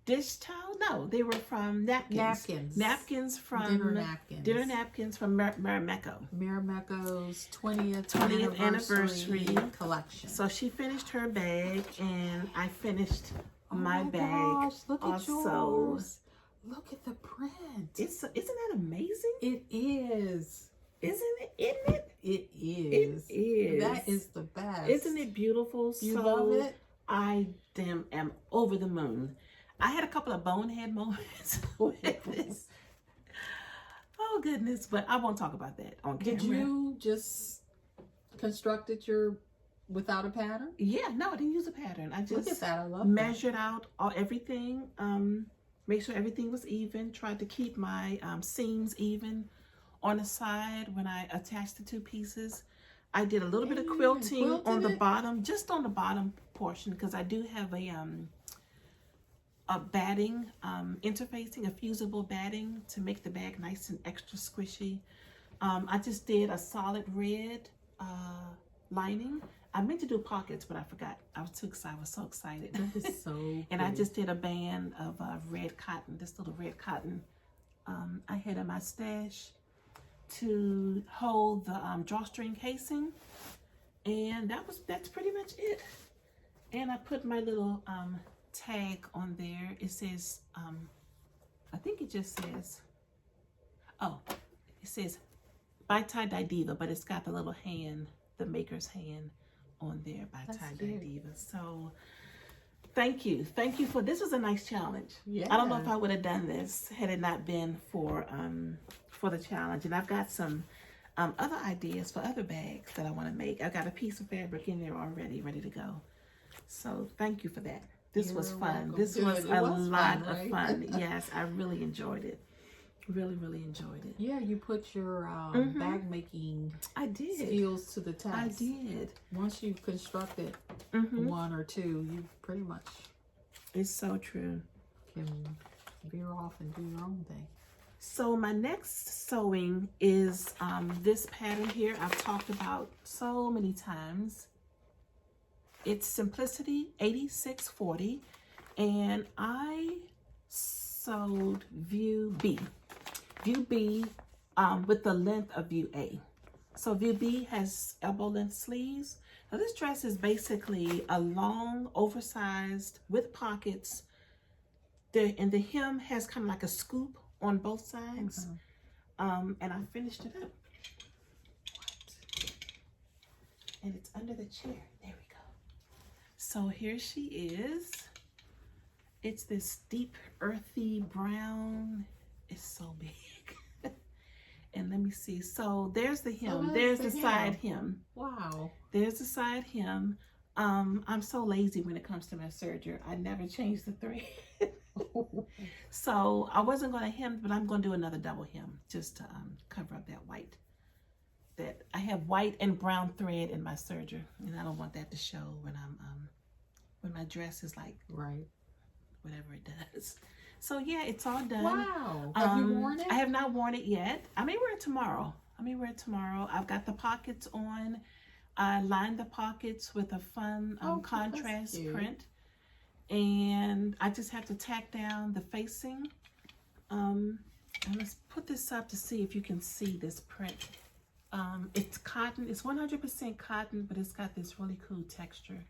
dish towel? No, they were from napkins. Napkins from dinner napkins from Mirameco's 20th anniversary collection. So she finished her bag, and I finished my bag. Gosh, look at also. yours. Look at the print. Isn't that amazing? It is. Isn't it? Isn't it? It is. It is. That is the best. Isn't it beautiful? You love it? I am over the moon. I had a couple of bonehead moments with this. Oh goodness, but I won't talk about that on camera. Did you just construct it without a pattern? Yeah, no, I didn't use a pattern. I just look at that. I love measured out everything. Make sure everything was even. Tried to keep my seams even on the side when I attached the 2 pieces. I did a little bit of quilting on the bottom, just on the bottom portion, because I do have a batting interfacing, a fusible batting to make the bag nice and extra squishy. I just did a solid red lining. I meant to do pockets, but I forgot. I was too excited. I was so excited. That is so And I just did a band of red cotton, this little red cotton I had in my stash to hold the drawstring casing. And that's pretty much it. And I put my little tag on there. It says, I think it just says, it says by Tie-Dye Diva, but it's got the little hand, the maker's hand on there by Tie-Dye Diva. So thank you for this. Was a nice challenge. Yeah. I don't know if I would have done this had it not been for the challenge. And I've got some other ideas for other bags that I want to make. I've got a piece of fabric in there already ready to go. So thank you for that. This was fun. This was a lot of fun. Yes, I really enjoyed it. Really enjoyed it. Yeah, you put your bag making skills to the test. I did. Once you've constructed 1 or 2, you pretty much it's so true. Can veer off and do your own thing. So my next sewing is this pattern here. I've talked about so many times. It's Simplicity 8640, and I sewed view B. View B with the length of view A. So view B has elbow length sleeves. Now this dress is basically a long, oversized with pockets. And the hem has kind of like a scoop on both sides. And I finished it up. And it's under the chair. There we go. So here she is. It's this deep, earthy brown. It's so big. And let me see. So there's the hem. There's the side hem. Wow. There's the side hem. I'm so lazy when it comes to my serger. I never change the thread. So I wasn't going to hem, but I'm going to do another double hem just to cover up that white. That I have white and brown thread in my serger, and I don't want that to show when I'm when my dress is like whatever it does. So yeah, it's all done. Wow. Have you worn it? I have not worn it yet. I may wear it tomorrow. I've got the pockets on. I lined the pockets with a fun contrast print. And I just have to tack down the facing. And let's put this up to see if you can see this print. It's cotton. It's 100% cotton, but it's got this really cool texture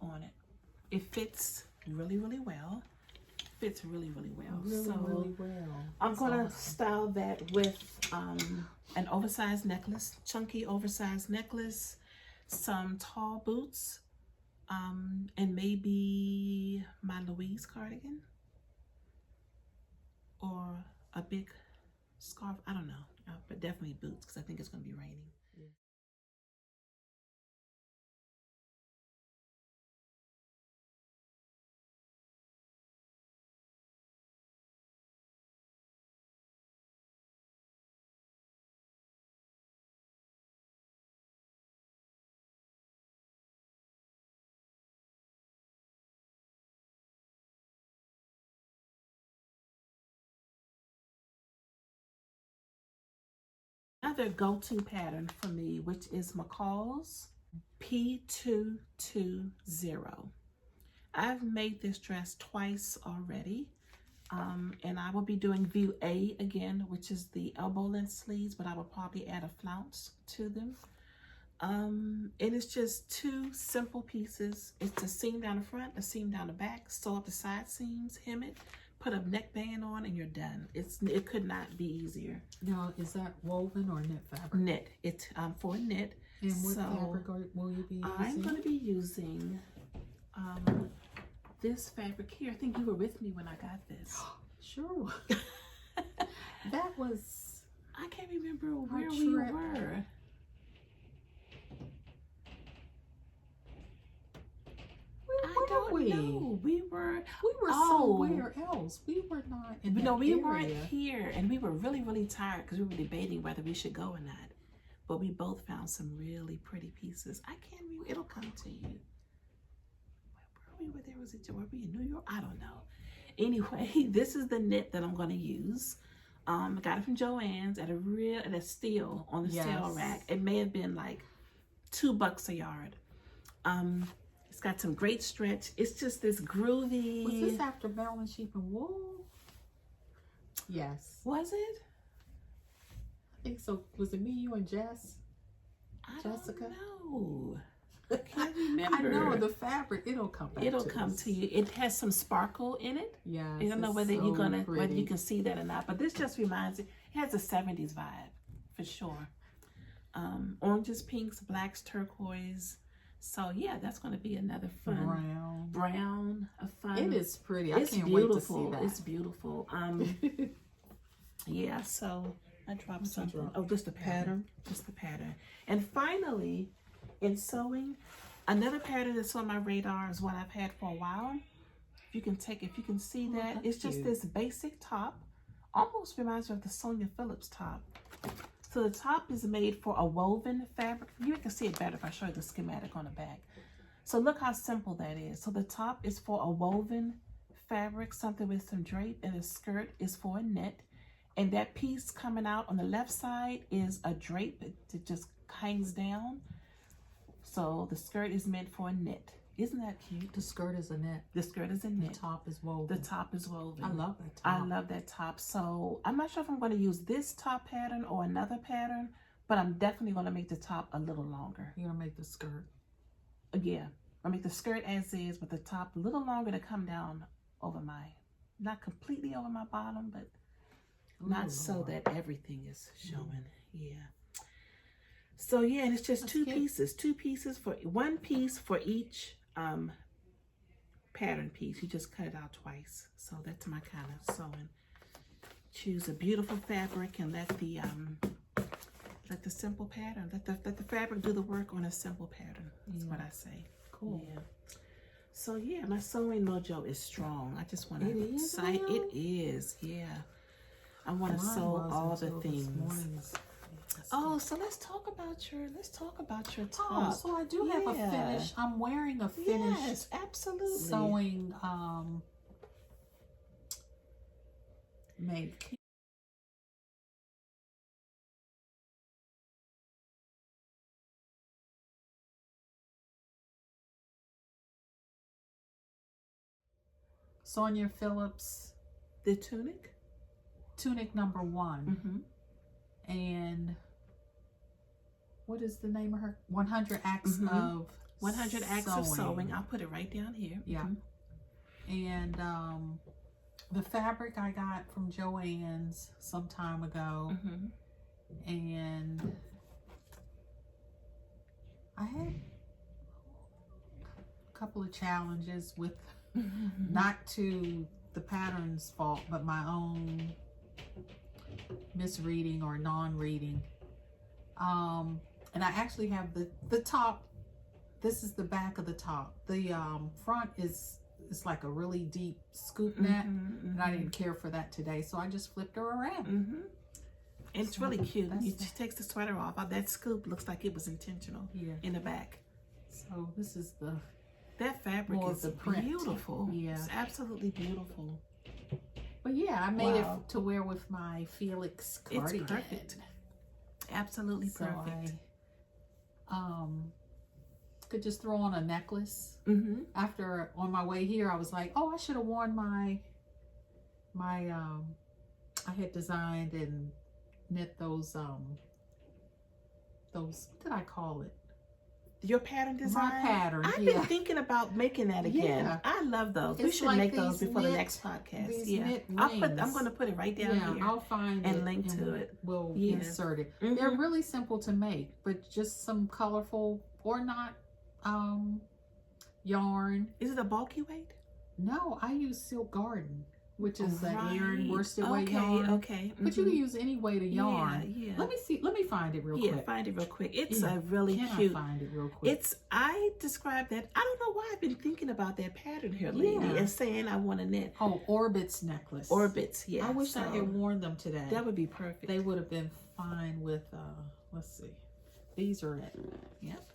on it. It fits really, really well. Fits really, really well. Really well. I'm gonna style that with an oversized necklace, chunky oversized necklace, some tall boots, and maybe my Louise cardigan or a big scarf. I don't know, but definitely boots because I think it's going to be raining. Another go-to pattern for me, which is McCall's P220. I've made this dress twice already, and I will be doing view A again, which is the elbow length sleeves, but I will probably add a flounce to them. And it's just two simple pieces. It's a seam down the front, a seam down the back, sew up the side seams, hem it, put a neckband on, and you're done. It could not be easier. Now, is that woven or knit fabric? Knit. It's for knit. And what fabric will you be using? I'm going to be using this fabric here. I think you were with me when I got this. Sure. That was... I can't remember where we were. I don't know. We were somewhere else. We were not in that we area. weren't here, and we were really, really tired because we were debating whether we should go or not. But we both found some really pretty pieces. I can't remember. It'll come to you. Where were we? Were we in New York? I don't know. Anyway, this is the knit that I'm going to use. I got it from Joann's at a steal on the sale rack. It may have been like $2 a yard. It's got some great stretch. It's just this groovy. Was this after Bell & Sheep and Wool? Yes. Was it? I think so. Was it me, you, and Jess? Jessica? No. I can't remember. I know the fabric. It'll come back. It'll come to you. It has some sparkle in it. Yeah. I don't know whether whether you can see that or not. But this just reminds it has a 70s vibe for sure. Oranges, pinks, blacks, turquoise. So yeah, that's going to be another fun brown. A fun. It is pretty. I can't wait to see that. It's beautiful. Yeah. So I dropped something. Oh, just the pattern. Just the pattern. And finally, in sewing, another pattern that's on my radar is one I've had for a while. If you can see that, it's just this basic top. Almost reminds me of the Sonia Phillips top. So the top is made for a woven fabric. You can see it better if I show you the schematic on the back. So look how simple that is. So the top is for a woven fabric, something with some drape, and the skirt is for a knit. And that piece coming out on the left side is a drape that just hangs down. So the skirt is meant for a knit. Isn't that cute? The skirt is a knit. The skirt is a knit. The top is woven. The top is woven. I love that top. I love that top. So I'm not sure if I'm going to use this top pattern or another pattern, but I'm definitely going to make the top a little longer. You're going to make the skirt? Yeah. I'll make the skirt as is, but the top a little longer to come down over my, not completely over my bottom, but not so that everything is showing. Yeah. So yeah, and it's just two pieces for one piece for each pattern piece. You just cut it out twice. So that's my kind of sewing. Choose a beautiful fabric and let the simple pattern, let the fabric do the work on a simple pattern. That's what I say. Cool. Yeah. So yeah, my sewing mojo is strong. I just want to cite it is. Yeah. I want to sew all the things. Oh, so let's talk about your top. Oh, so I do have a finish. I'm wearing a finished sewing make. Sonia Phillips, the tunic number 1. And what is the name of her? 100 Acts of 100 Acts of Sewing. I'll put it right down here. Yeah. And the fabric I got from Joann's some time ago. And I had a couple of challenges with not to the pattern's fault, but my own misreading or non-reading. And I actually have the top. This is the back of the top. The front is like a really deep scoop neck, and I didn't care for that today, so I just flipped her around. It's really cute. She takes the sweater off. That scoop looks like it was intentional in the back. So this is that fabric is beautiful. Yeah, it's absolutely beautiful. But yeah, I made it to wear with my Felix cardigan. It's perfect. Absolutely perfect. I could just throw on a necklace. After, on my way here, I was like, oh, I should have worn my I had designed and knit those, what did I call it? Your pattern design? My pattern, I've been thinking about making that again. Yeah. I love those. We should like make those before the next podcast. Knit I'm going to put it right down here. I'll find and it link to it. We'll insert it. They're really simple to make, but just some colorful or not yarn. Is it a bulky weight? No, I use Silk Garden, which is an Aran worsted weight yarn. Okay. But you can use any weight of yarn. Yeah. Let me see. Let me find it real quick. Yeah, find it real quick. It's a really cute. I find it real quick? I described that. I don't know why I've been thinking about that pattern here lately and saying I want to knit. Oh, Orbits necklace. Orbits, yeah. I wish I had worn them today. That would be perfect. They would have been fine with, let's see. These are it. Yep.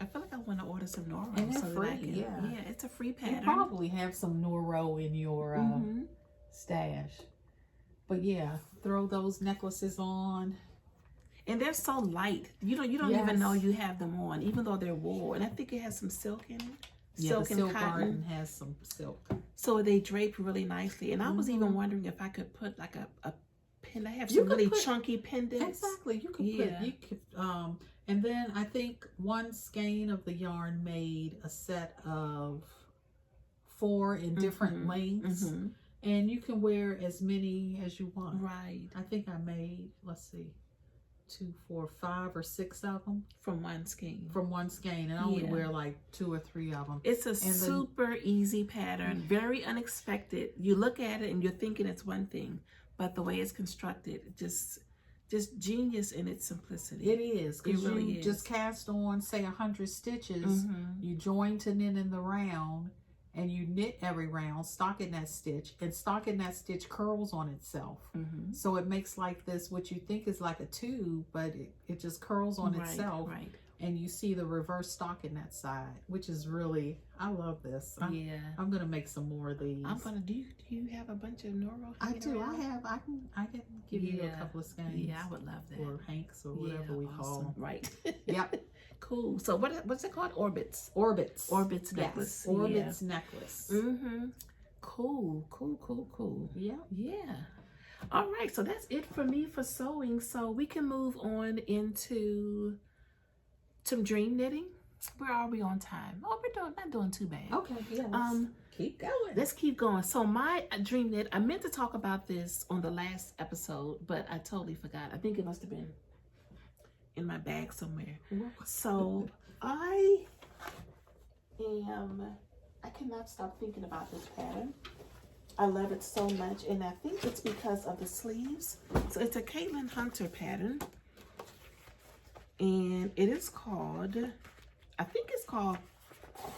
I feel like I want to order some Noro. And they're so free, that I can, yeah, it's a free pattern. You probably have some Noro in your stash. But yeah, throw those necklaces on. And they're so light. You don't even know you have them on, even though they're wool. And I think it has some silk in it. Silk and cotton. Garden has some silk. So they drape really nicely. And I was even wondering if I could put like a pin. I have some really chunky pendants. Exactly. You could and then I think one skein of the yarn made a set of 4 in different lengths. And you can wear as many as you want. Right. I think I made, let's see, 2, 4, 5 or 6 of them. From one skein. And I only wear like 2 or 3 of them. It's a super easy pattern. Very unexpected. You look at it and you're thinking it's one thing. But the way it's constructed, just genius in its simplicity. It is, because you just cast on, say, 100 stitches, you join to knit in the round, and you knit every round, stocking that stitch, and stocking that stitch curls on itself. So it makes like this, what you think is like a tube, but it just curls on itself. Right. And you see the reverse stocking that side, which is really, I love this. I'm gonna make some more of these. Do you have a bunch of Noro? I do. Around? I can give you a couple of skeins. Yeah, I would love that. Or hanks or whatever we call them. Right. Yep. Cool. So what's it called? Orbits. Orbits. Orbits necklace. Yes. Orbits necklace. Mm-hmm. Cool. Yeah. Yeah. All right. So that's it for me for sewing. So we can move on into some dream knitting. Where are we on time? Oh, we're not doing too bad. Okay. Yeah. Keep going. Let's keep going. So my dream knit, I meant to talk about this on the last episode, but I totally forgot. I think it must have been in my bag somewhere. So I cannot stop thinking about this pattern. I love it so much, and I think it's because of the sleeves. So it's a Caitlin Hunter pattern, and it is called, I think it's called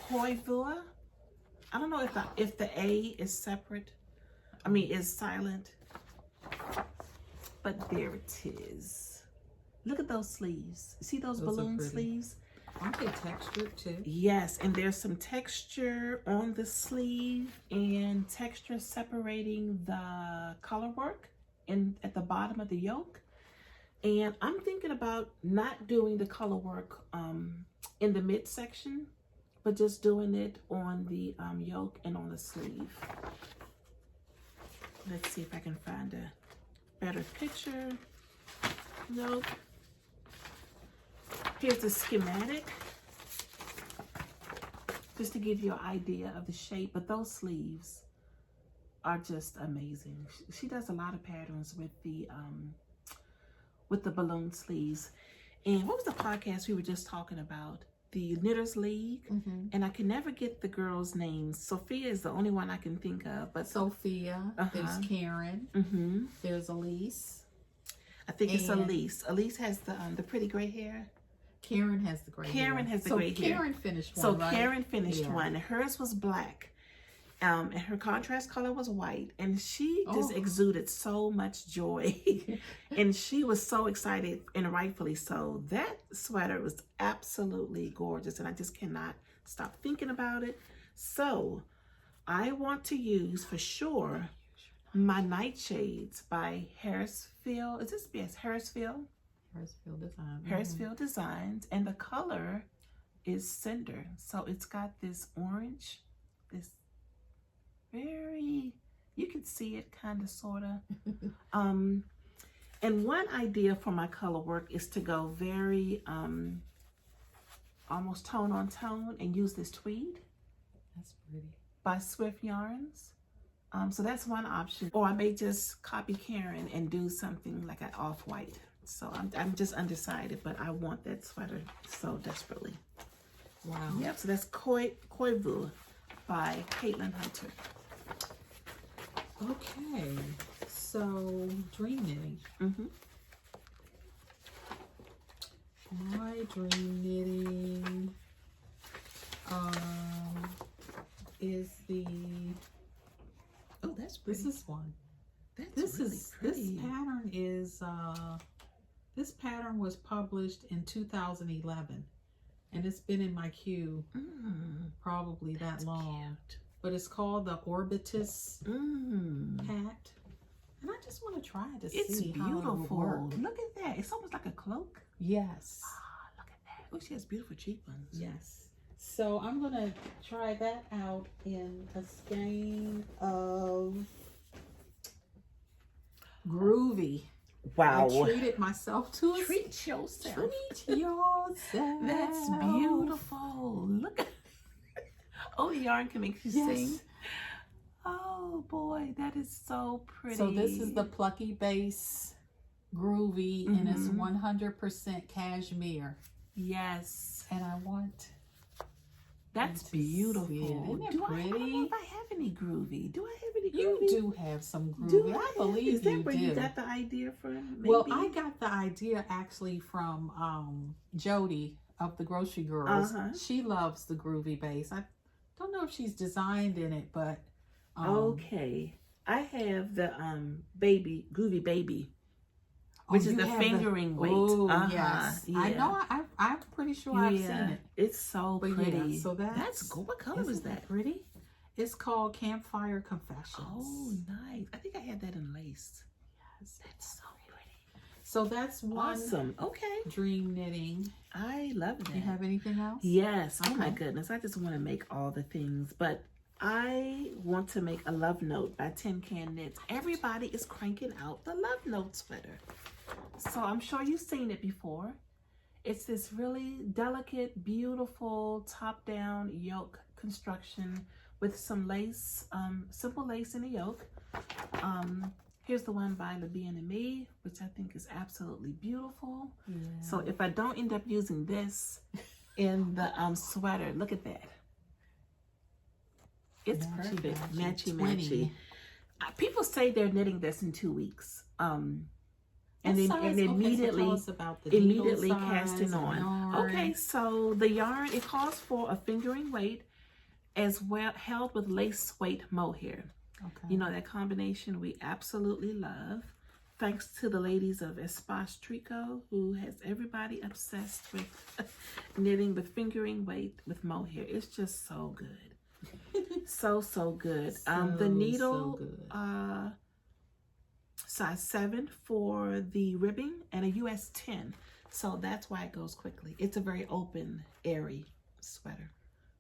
Koivua. I don't know if the A is separate. I mean, is silent. But there it is. Look at those sleeves. See those balloon sleeves? Aren't they textured too? Yes, and there's some texture on the sleeve and texture separating the color work at the bottom of the yoke. And I'm thinking about not doing the color work in the midsection, but just doing it on the yoke and on the sleeve. Let's see if I can find a better picture. Nope. Here's the schematic, just to give you an idea of the shape, but those sleeves are just amazing. She does a lot of patterns with the balloon sleeves. And what was the podcast we were just talking about? The Knitters League, and I can never get the girls' names. Sophia is the only one I can think of, but Sophia, there's Karen, there's Elise. I think it's Elise. Elise has the pretty gray hair. Karen has the gray hair. Karen has the gray hair. Karen finished one, So right? Karen finished one. Hers was black. And her contrast color was white, and she just exuded so much joy. And she was so excited, and rightfully so. That sweater was absolutely gorgeous, and I just cannot stop thinking about it. So I want to use for sure my Nightshades by Harrisfield. Is this, yes, Harrisfield? Harrisfield Design. Harrisfield Designs, and the color is Cinder. So it's got this orange, this very, you can see it kind of, sort of. And one idea for my color work is to go very almost tone on tone and use this tweed. That's pretty. By Swift Yarns. So that's one option. Or I may just copy Karen and do something like an off-white. So I'm just undecided, but I want that sweater so desperately. Wow. Yep, so that's Koivua by Caitlin Hunter. Okay, so dream knitting. My dream knitting is the, oh, that's pretty. This is one. That's really pretty. This pattern is this pattern was published in 2011, and it's been in my queue probably that long. Cute. But it's called the Orbitus Hat, and I just want to try to see how it will work. Look at that! It's almost like a cloak. Yes. Ah, look at that! Oh, she has beautiful cheekbones. Yes. So I'm gonna try that out in a skein of Groovy. Wow. I treated myself to a treat yourself. Treat yourself. That's beautiful. Look at oh, yarn can make you sing. Oh boy, that is so pretty. So this is the Plucky Base Groovy, and it's 100% cashmere. Yes. And I want. That's beautiful. Isn't it pretty? I don't know if I have any Groovy. Do I have any Groovy? You do have some Groovy. I believe is that you where do. you got the idea from? Maybe? Well, I got the idea actually from Jody of the Grocery Girls. She loves the Groovy Base. I don't know if she's designed in it, but okay. I have the Groovy Baby, which is the fingering weight. Oh, yes. Yeah. I know. I'm pretty sure I've seen it. It's so pretty. Yeah, so that's good. What color is that? Pretty. It's called Campfire Confessions. Oh, nice. I think I had that in lace. Yes, that's so pretty. So that's one Awesome. Okay. dream knitting. I love that. You have anything else? Yes. Oh my Okay. goodness. I just want to make all the things, but I want to make a love note by Tin Can Knits. Everybody is cranking out the love note sweater. So I'm sure you've seen it before. It's this really delicate, beautiful top-down yoke construction with some lace, simple lace in the yoke. Here's the one by La Bien and Me, which I think is absolutely beautiful. Yeah. So if I don't end up using this in the sweater, look at that. It's perfect. Matchy. People say they're knitting this in 2 weeks. And immediately casting on. Okay, so the yarn, it calls for a fingering weight as well, held with lace weight mohair. Okay. You know, that combination we absolutely love. Thanks to the ladies of Espace Tricot, who has everybody obsessed with knitting with fingering weight with mohair. It's just so good. so good. The needle, size 7 for the ribbing and a US 10. So that's why it goes quickly. It's a very open, airy sweater.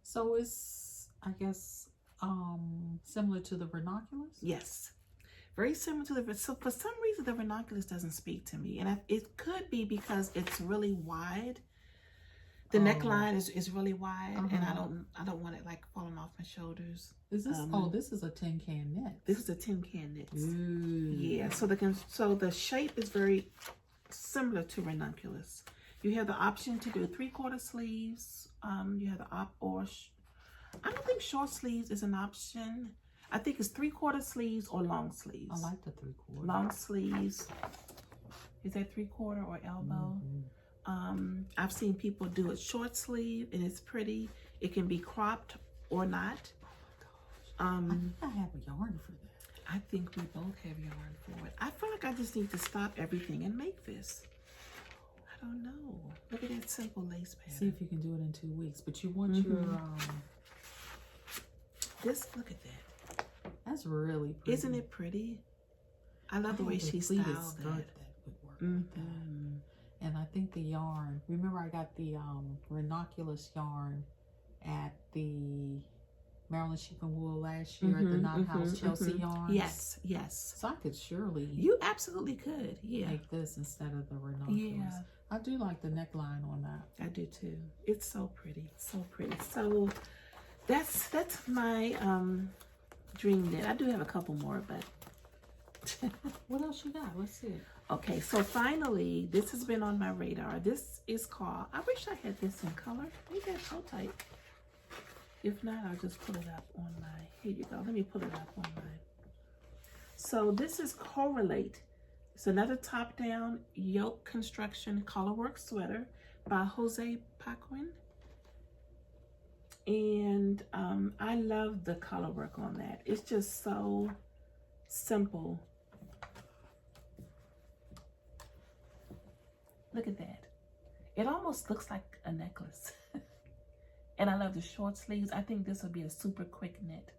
So it's, I guess, similar to the Renoculus? Yes. Very similar to the, so for some reason the Renoculus doesn't speak to me. And it could be because it's really wide. The neckline is really wide, and I don't want it like falling off my shoulders. Is this? This is a Tin Can Knit. This is a Tin Can Knit. Ooh. Yeah. So the shape is very similar to Ranunculus. You have the option to do 3/4 sleeves. You have the I don't think short sleeves is an option. I think it's 3/4 sleeves or long sleeves. I like the 3/4. Long sleeves. Is that 3/4 or elbow? I've seen people do it short sleeve, and it's pretty. It can be cropped or not. I think I have a yarn for that. I think we both have yarn for it. I feel like I just need to stop everything and make this. I don't know. Look at that simple lace pattern. See if you can do it in 2 weeks. But you want your look at that. That's really pretty. Isn't it pretty? I love the way she styled that. That would work with that. And I think the yarn, remember I got the Renoculus yarn at the Maryland Sheep and Wool last year at the Knot House Chelsea yarns. Yes, yes. So I could surely You absolutely could, yeah. make this instead of the Renoculus. Yeah. I do like the neckline on that. I do too. It's so pretty, so pretty. So that's my dream knit. I do have a couple more, but what else you got? Let's see it. Okay, so finally, this has been on my radar. This is called, I wish I had this in color. Maybe that's so tight. If not, I'll just pull it up on my, here you go. Let me pull it up on my. So this is Correlate. It's another top-down yoke construction colorwork sweater by Jose Paquin. And I love the colorwork on that. It's just so simple. Look at that. It almost looks like a necklace. And I love the short sleeves. I think this would be a super quick knit.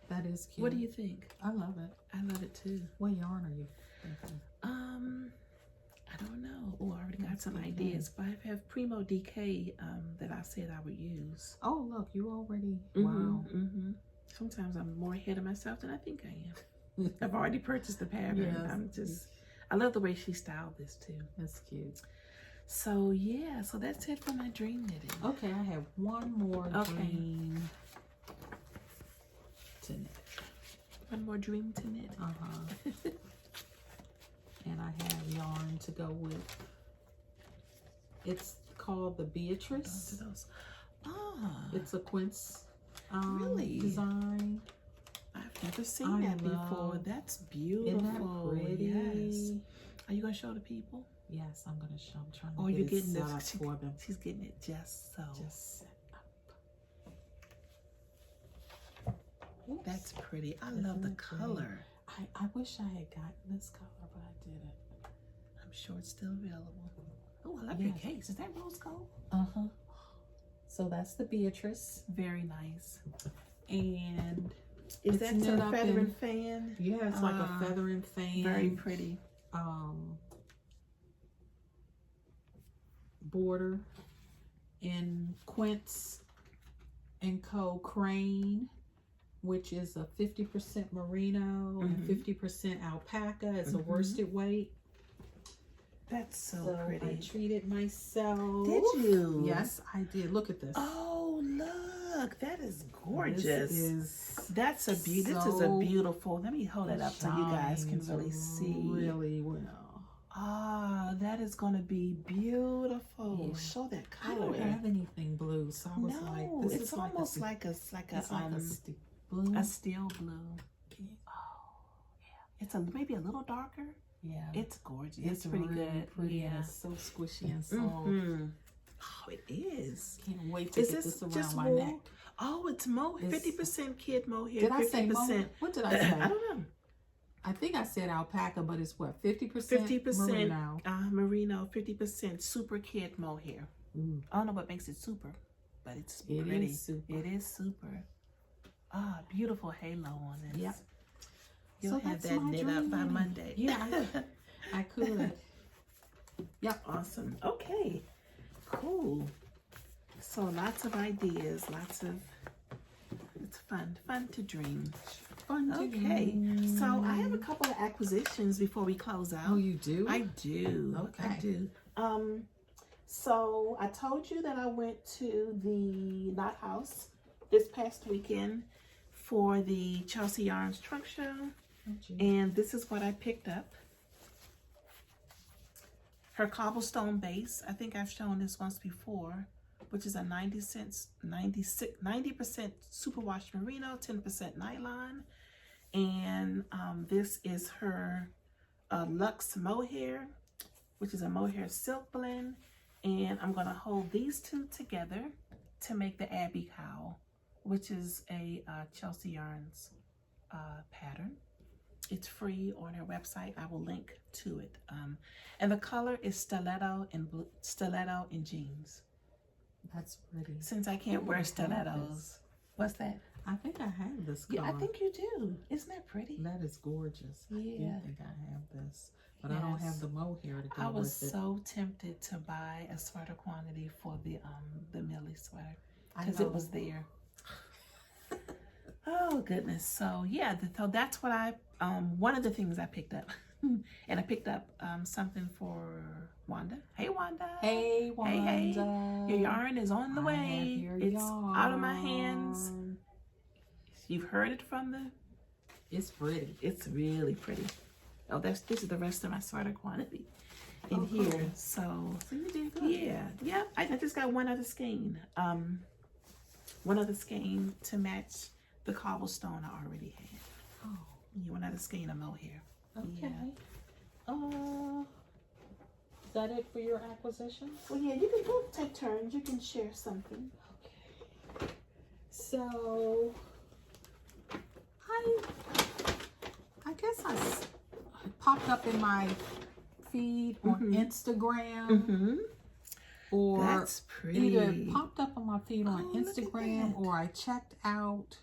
That is cute. What do you think? I love it. I love it too. What yarn are you thinking? I don't know. Oh, I already got some ideas, but I have Primo DK that I said I would use. Oh, look, you already, wow. Sometimes I'm more ahead of myself than I think I am. I've already purchased the pattern. Yes. I love the way she styled this too. That's cute. So yeah, so that's it for my dream knitting. Okay, I have one more dream to knit. One more dream to knit. And I have yarn to go with. It's called the Beatrice. It's a quince really? Design. I've never seen that before. That's beautiful. Isn't that pretty? Yes. Are you gonna show the people? Yes, I'm gonna show. I'm trying to get it set up for them. She's getting it just so. Just set up. Oops. That's pretty. I love the color. I wish I had gotten this color, but I didn't. I'm sure it's still available. Oh, I love your case. Is that rose gold? So that's the Beatrice. Very nice. And is that a feather and fan? Yeah, it's like a feather and fan. Very pretty. border in Quince & Co. Crane, which is a 50% merino and 50% alpaca. It's a worsted weight. That's so pretty. I treated myself. Did you? Yes, I did. Look at this. Oh, look. That is gorgeous. This is This is a beautiful. Let me hold it up so you guys can really see. Really well. Ah, that is going to be beautiful. Yeah. Show that color. I don't have anything blue, so I was like, this it's is almost like a blue. A steel blue. Oh, yeah. It's maybe a little darker. Yeah. It's gorgeous. It's pretty really good. Pretty. Yeah. It's so squishy and soft. Oh, it is. Can't wait to get this around my neck. Oh, it's 50% kid mohair. Did I say mohair? What did I say? I don't know. I think I said alpaca, but it's what, 50%? 50% merino. Merino, 50% super kid mohair. I don't know what makes it super, but it's pretty. It is super. It is super. Ah, beautiful halo on it. Yep. You'll have that knit up by Monday. Yeah, I could. Yep. Awesome. Okay. Cool. So lots of ideas, it's fun to dream. Okay. So I have a couple of acquisitions before we close out. Oh, you do? I do. Okay. I do. So I told you that I went to the Knot House this past weekend for the Chelsea Yarns trunk show. And this is what I picked up. Her cobblestone base. I think I've shown this once before, which is a 90% superwash merino, 10% nylon. And this is her luxe mohair, which is a mohair silk blend. And I'm going to hold these two together to make the Abbey cowl, which is a Chelsea Yarns pattern. It's free on her website. I will link to it. And the color is stiletto and jeans. That's pretty. Since I can't wear stilettos. What's that? I think I have this color. Yeah, I think you do. Isn't that pretty? That is gorgeous. Yeah. I do think I have this. But I don't have the mohair to go with it. I was so tempted to buy a sweater quantity for the Millie sweater. Because it was there. Oh goodness. So yeah, so that's what one of the things I picked up. And I picked up something for Wanda. Hey Wanda. Hey Wanda. Hey. Your yarn is on the way. It's out of my hands. You've heard it from the. It's pretty. It's really pretty. Oh, this is the rest of my sweater quantity in here. Cool. So you did good. Yeah. I just got one other skein. One other skein to match the cobblestone I already had. Oh, one other skein of mohair. Okay. Yeah. Is that it for your acquisition? Well, yeah, you can both take turns. You can share something. Okay. So, I guess I popped up in my feed on Instagram. Or that's pretty. Either popped up on my feed on Instagram or I checked out.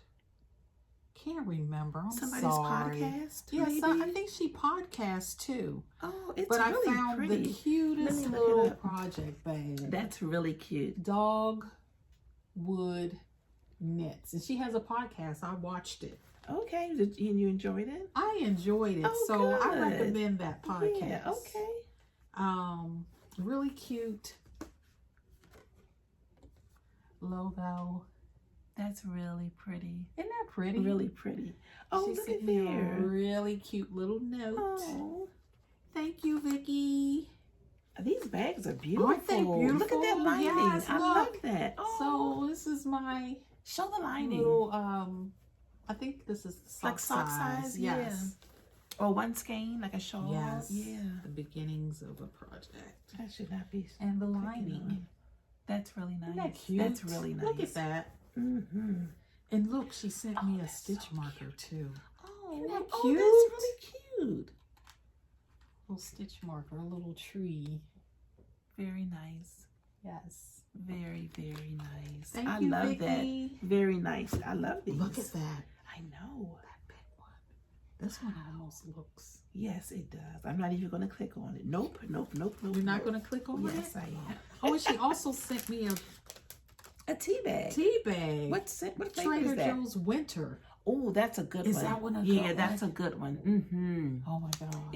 Can't remember. Somebody's sorry. podcast. Yes, I think she podcasts too. Oh, it's but really I found pretty. The cutest little project bag. That's really cute. Dogwood Knits, and she has a podcast. I watched it. Okay, and you enjoyed it? I enjoyed it, so good. I recommend that podcast. Yeah, okay. Really cute logo. That's really pretty. Isn't that pretty? Really pretty. Oh, she look sent at me there. a really cute little note. Oh. Thank you, Vicki. These bags are beautiful. Aren't they beautiful? Look at that lining. Yes, I love that. Oh. So this is my show the lining. Little, I think this is sock size. Yes. Yeah. Or one skein, like a shawl. Yes. Yeah. The beginnings of a project. That should not be. And the lining. That's really nice. Isn't that cute? That's really nice. Look at that. Mm-hmm. And look, she sent me a stitch marker too. Oh, isn't that cute? cute? Oh, that's really cute. Little stitch marker, a little tree. Very nice. Yes. Very, very nice. Thank you, love Vicki. that. Very nice. I love these. Look at that. I know. That big one. This one almost looks. Yes, it does. I'm not even going to click on it. Nope. You're not going to click on it? Yes, I am. Oh, and she also sent me a tea bag. What flavor Trader is that? Joe's Winter. Oh, that's a good one. Is that one a good Yeah, one? that's a good one. Mm-hmm. Oh my gosh.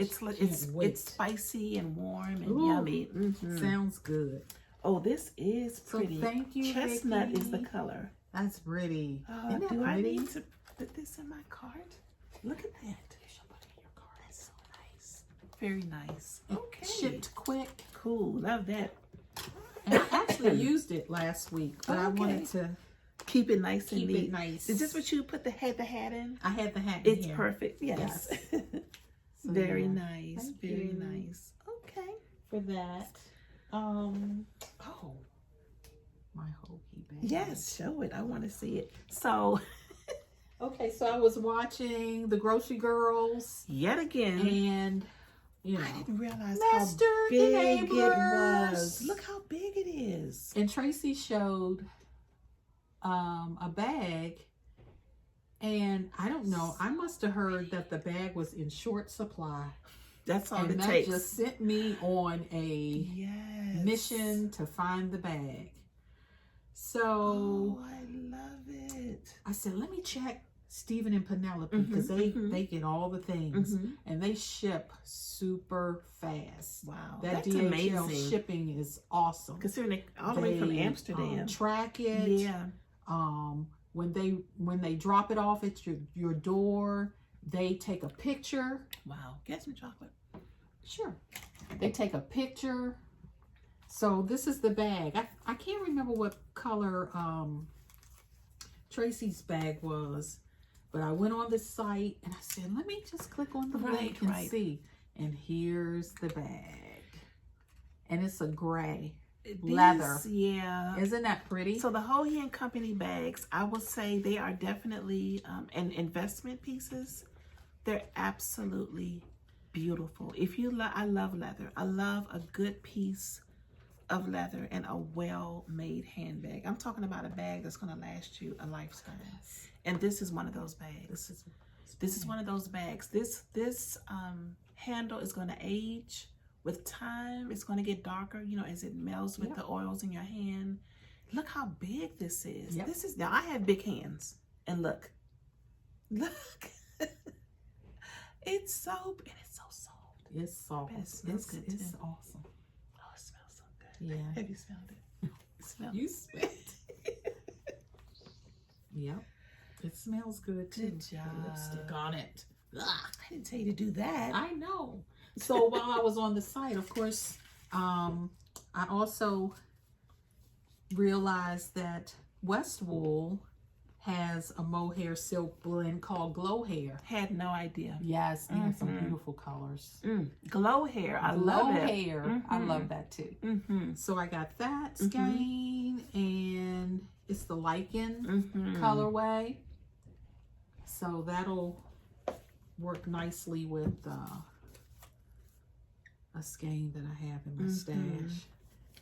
It's spicy and warm and Ooh, yummy. Mm-hmm. Sounds good. Oh, this is pretty. So thank you, Chestnut Vicky. is the color. That's pretty. Isn't that Do pretty? I need to put this in my cart? Look at that. You should put it in your cart. That's so nice. Very nice. Okay. Shipped quick. Cool. Love that. And I actually used it last week, but I Okay. wanted to keep it nice and keep neat. it nice. Is this what you put the hat in? I had the hat in It's here. perfect. Yes. So, Very yeah. nice. Thank Very you. nice. Okay. For that. Oh, my hokey bag. Yes, show it. I want to see it. So, Okay, so I was watching The Grocery Girls, yet again, and you know, I didn't realize Master how big it Enablers. was. Look how big it is. And Tracy showed a bag, and I don't know, I must have heard that the bag was in short supply. That's all And it that takes. just sent me on a Yes. mission to find the bag. So Oh, I love it. I said, let me check Stephen and Penelope, because they get all the things, and they ship super fast. Wow, That that's DHL amazing. shipping is awesome. Considering they all the way from Amsterdam. Track it. Yeah. When they drop it off at your door, they take a picture. Wow. Get some chocolate. Sure. They take a picture. So this is the bag. I can't remember what color Tracy's bag was, but I went on the site and I said, let me just click on the link and see. And here's the bag. And it's a gray leather. Yeah. Isn't that pretty? So the Hohe and Company bags, I will say they are definitely an investment pieces. They're absolutely beautiful. If you I love leather. I love a good piece of leather and a well-made handbag. I'm talking about a bag that's going to last you a lifetime. Yes. And this is one of those bags. This is one of those bags. This handle is going to age with time. It's going to get darker, you know, as it melts with the oils in your hand. Look how big this is. Yep. This is, now I have big hands, and look. It's so soft. It's soft. It smells good It's too. awesome. Oh, it smells so good. Yeah. Have you smelled it? You smell it. Yep. It smells good too. Good job. The lipstick on it. Ugh. I didn't tell you to do that. I know. So while I was on the site, of course, I also realized that Westwool has a mohair silk blend called Glow Hair. Had no idea. Yes, they have some beautiful colors. Glow hair. I Glow love it. hair. I love that too. So I got that skein, and it's the lichen colorway. So that'll work nicely with a skein that I have in my stash.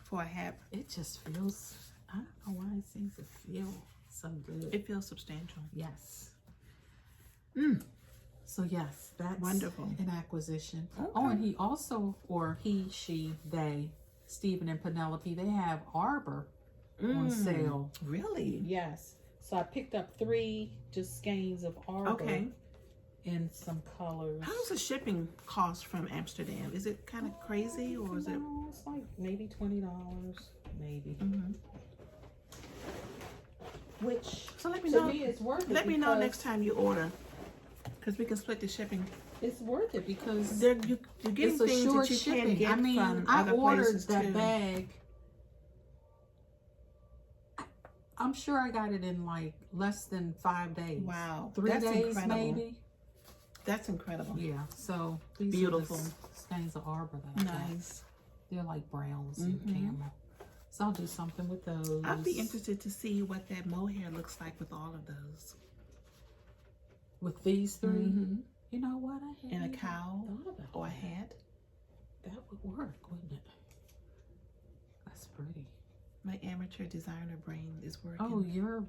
For a hat. It just feels, I don't know why it seems to feel so good. It feels substantial. Yes. So yes, that's wonderful. An acquisition. Okay. Oh, and he also, or he, she, they, Stephen and Penelope, they have Arbor on sale. Really? Yes. So I picked up 3 just skeins of Arbor. Okay. In some colors. How's the shipping cost from Amsterdam? Is it kind of crazy, or is it? No, it's like maybe $20, maybe. Which So let me to know. me is worth it. Let me know because next time you order, because we can split the shipping. It's worth it because You're getting it's a things short that you shipping. can't get I mean, from I other ordered places that too. bag. I'm sure I got it in like less than 5 days. Wow, 3 that's days incredible. maybe. That's incredible. Yeah. So these Beautiful. are the skeins of Arbor that I got. Nice. They're like browns and camel. So I'll do something with those. I'd be interested to see what that mohair looks like with all of those. With these 3. You know what? I And a hadn't cowl thought about or a that. hat. That would work, wouldn't it? That's pretty. My amateur designer brain is working. Oh, you're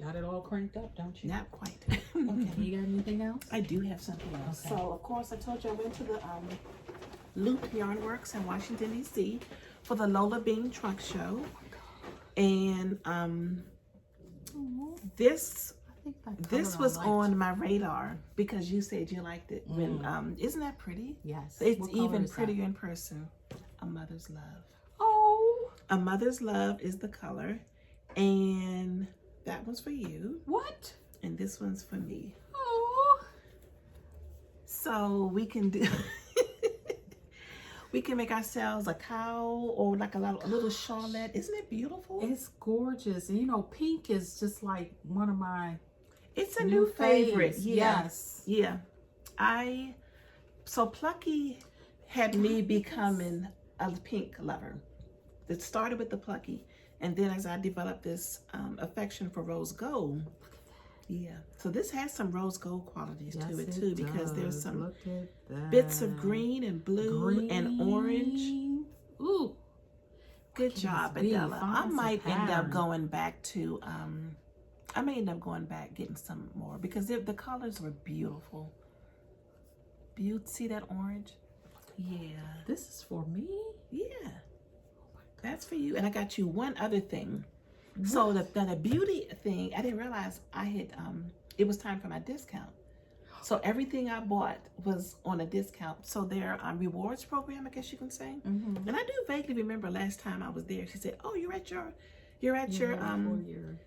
Got it all cranked up, don't you? Not quite. Okay, you got anything else? I do have something else. Okay. So, of course, I told you I went to the Loop Yarn Works in Washington, D.C. for the Lola Bean Truck Show. And this was on my radar because you said you liked it. When isn't that pretty? Yes. It's even prettier in person. A Mother's Love. Oh. A Mother's Love is the color. And that one's for you. What? And this one's for me. Oh. So we can do we can make ourselves a cow or like a little shawlette. Isn't it beautiful? It's gorgeous. And you know, pink is just like one of my It's a new favorite. Yeah. Yes. Yeah. So Plucky had me becoming a pink lover. It started with the Plucky. And then as I developed this affection for rose gold. Yeah. So this has some rose gold qualities to it too, because there's some bits of green and blue and orange. Ooh. Good job, Adela. I might end up going back to I may end up going back getting some more because the colors were beautiful. See that orange? Yeah. This is for me? Yeah. That's for you. And I got you one other thing. What? So the beauty thing, I didn't realize I had it was time for my discount. So everything I bought was on a discount. So their rewards program, I guess you can say. And I do vaguely remember last time I was there, she said, "Oh, you're at your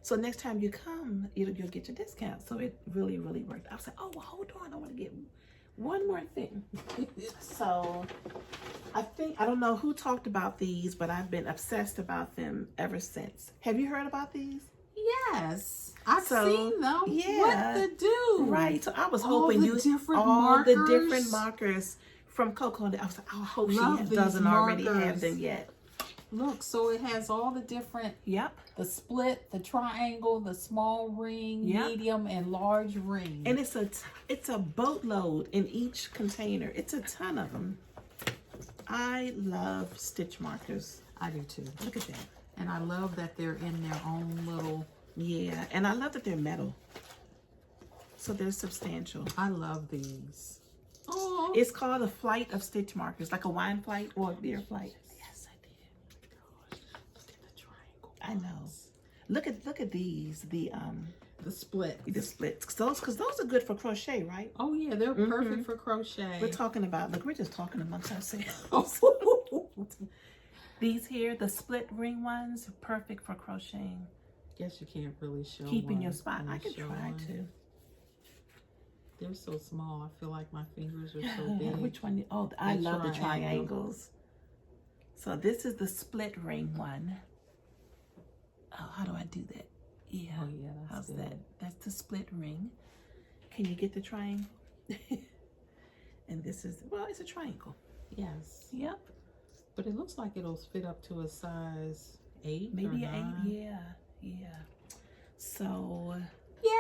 so next time you come, you'll get your discount." So it really, really worked. I was like, "Oh, well, hold on, I want to get one more thing." So I don't know who talked about these, but I've been obsessed about them ever since. Have you heard about these? Yes, I've seen them. Yeah. What to do? Right. So I was hoping the different markers from Coco. I was like, I hope she doesn't already have them yet. Look, so it has all the different. Yep. The split, the triangle, the small ring, medium, and large ring. And it's a boatload in each container. It's a ton of them. I love stitch markers. I do too. Look at that. And I love that they're in their own little. Yeah, and I love that they're metal. So they're substantial. I love these. Oh. It's called a flight of stitch markers, like a wine flight or a beer flight. Yes, I did. Gosh, look at the triangle. I know. Look at these. The split. The splits. Because those are good for crochet, right? Oh yeah, they're perfect for crochet. We're talking about. Look, we're just talking amongst ourselves. These here, the split ring ones, perfect for crocheting. Guess you can't really show. Keeping your spot. I can try to. They're so small. I feel like my fingers are so big. Which one? Oh, I love the triangles. So this is the split ring one. Oh, how do I do that? Yeah. Oh yeah. How's that? That's the split ring. Can you get the triangle? And this is, well, it's a triangle. Yes. Yep. But it looks like it'll fit up to a size 8. Maybe or 9. 8. Yeah. Yeah. So. Yay!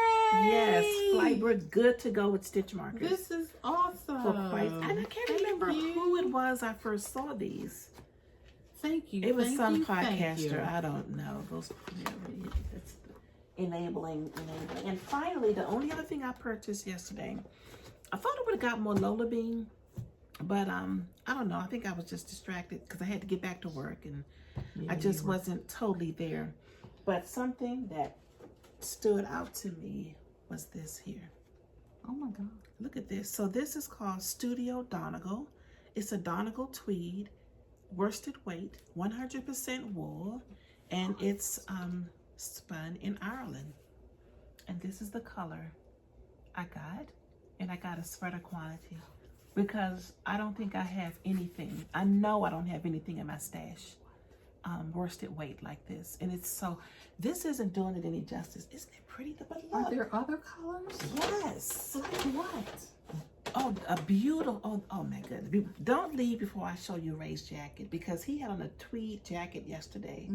Yes, Flight, we're good to go with stitch markers. This is awesome. And I can't remember who it was I first saw these. Thank you. It was some podcaster. I don't know. Those it's enabling. And finally, the only other thing I purchased yesterday, I thought I would have got more Lola Bean, but I don't know. I think I was just distracted because I had to get back to work and I just wasn't totally there. But something that stood out to me was this here. Oh my God. Look at this. So this is called Studio Donegal. It's a Donegal tweed, worsted weight, 100% wool, and it's spun in Ireland. And this is the color I got, and I got a sweater quantity because I don't think I have anything. I know I don't have anything in my stash worsted weight like this, and it's so. This isn't doing it any justice. Isn't it pretty? But look. Are there other colors? Yes. Like what? Oh, a beautiful. Oh my goodness. Don't leave before I show you Ray's jacket, because he had on a tweed jacket yesterday.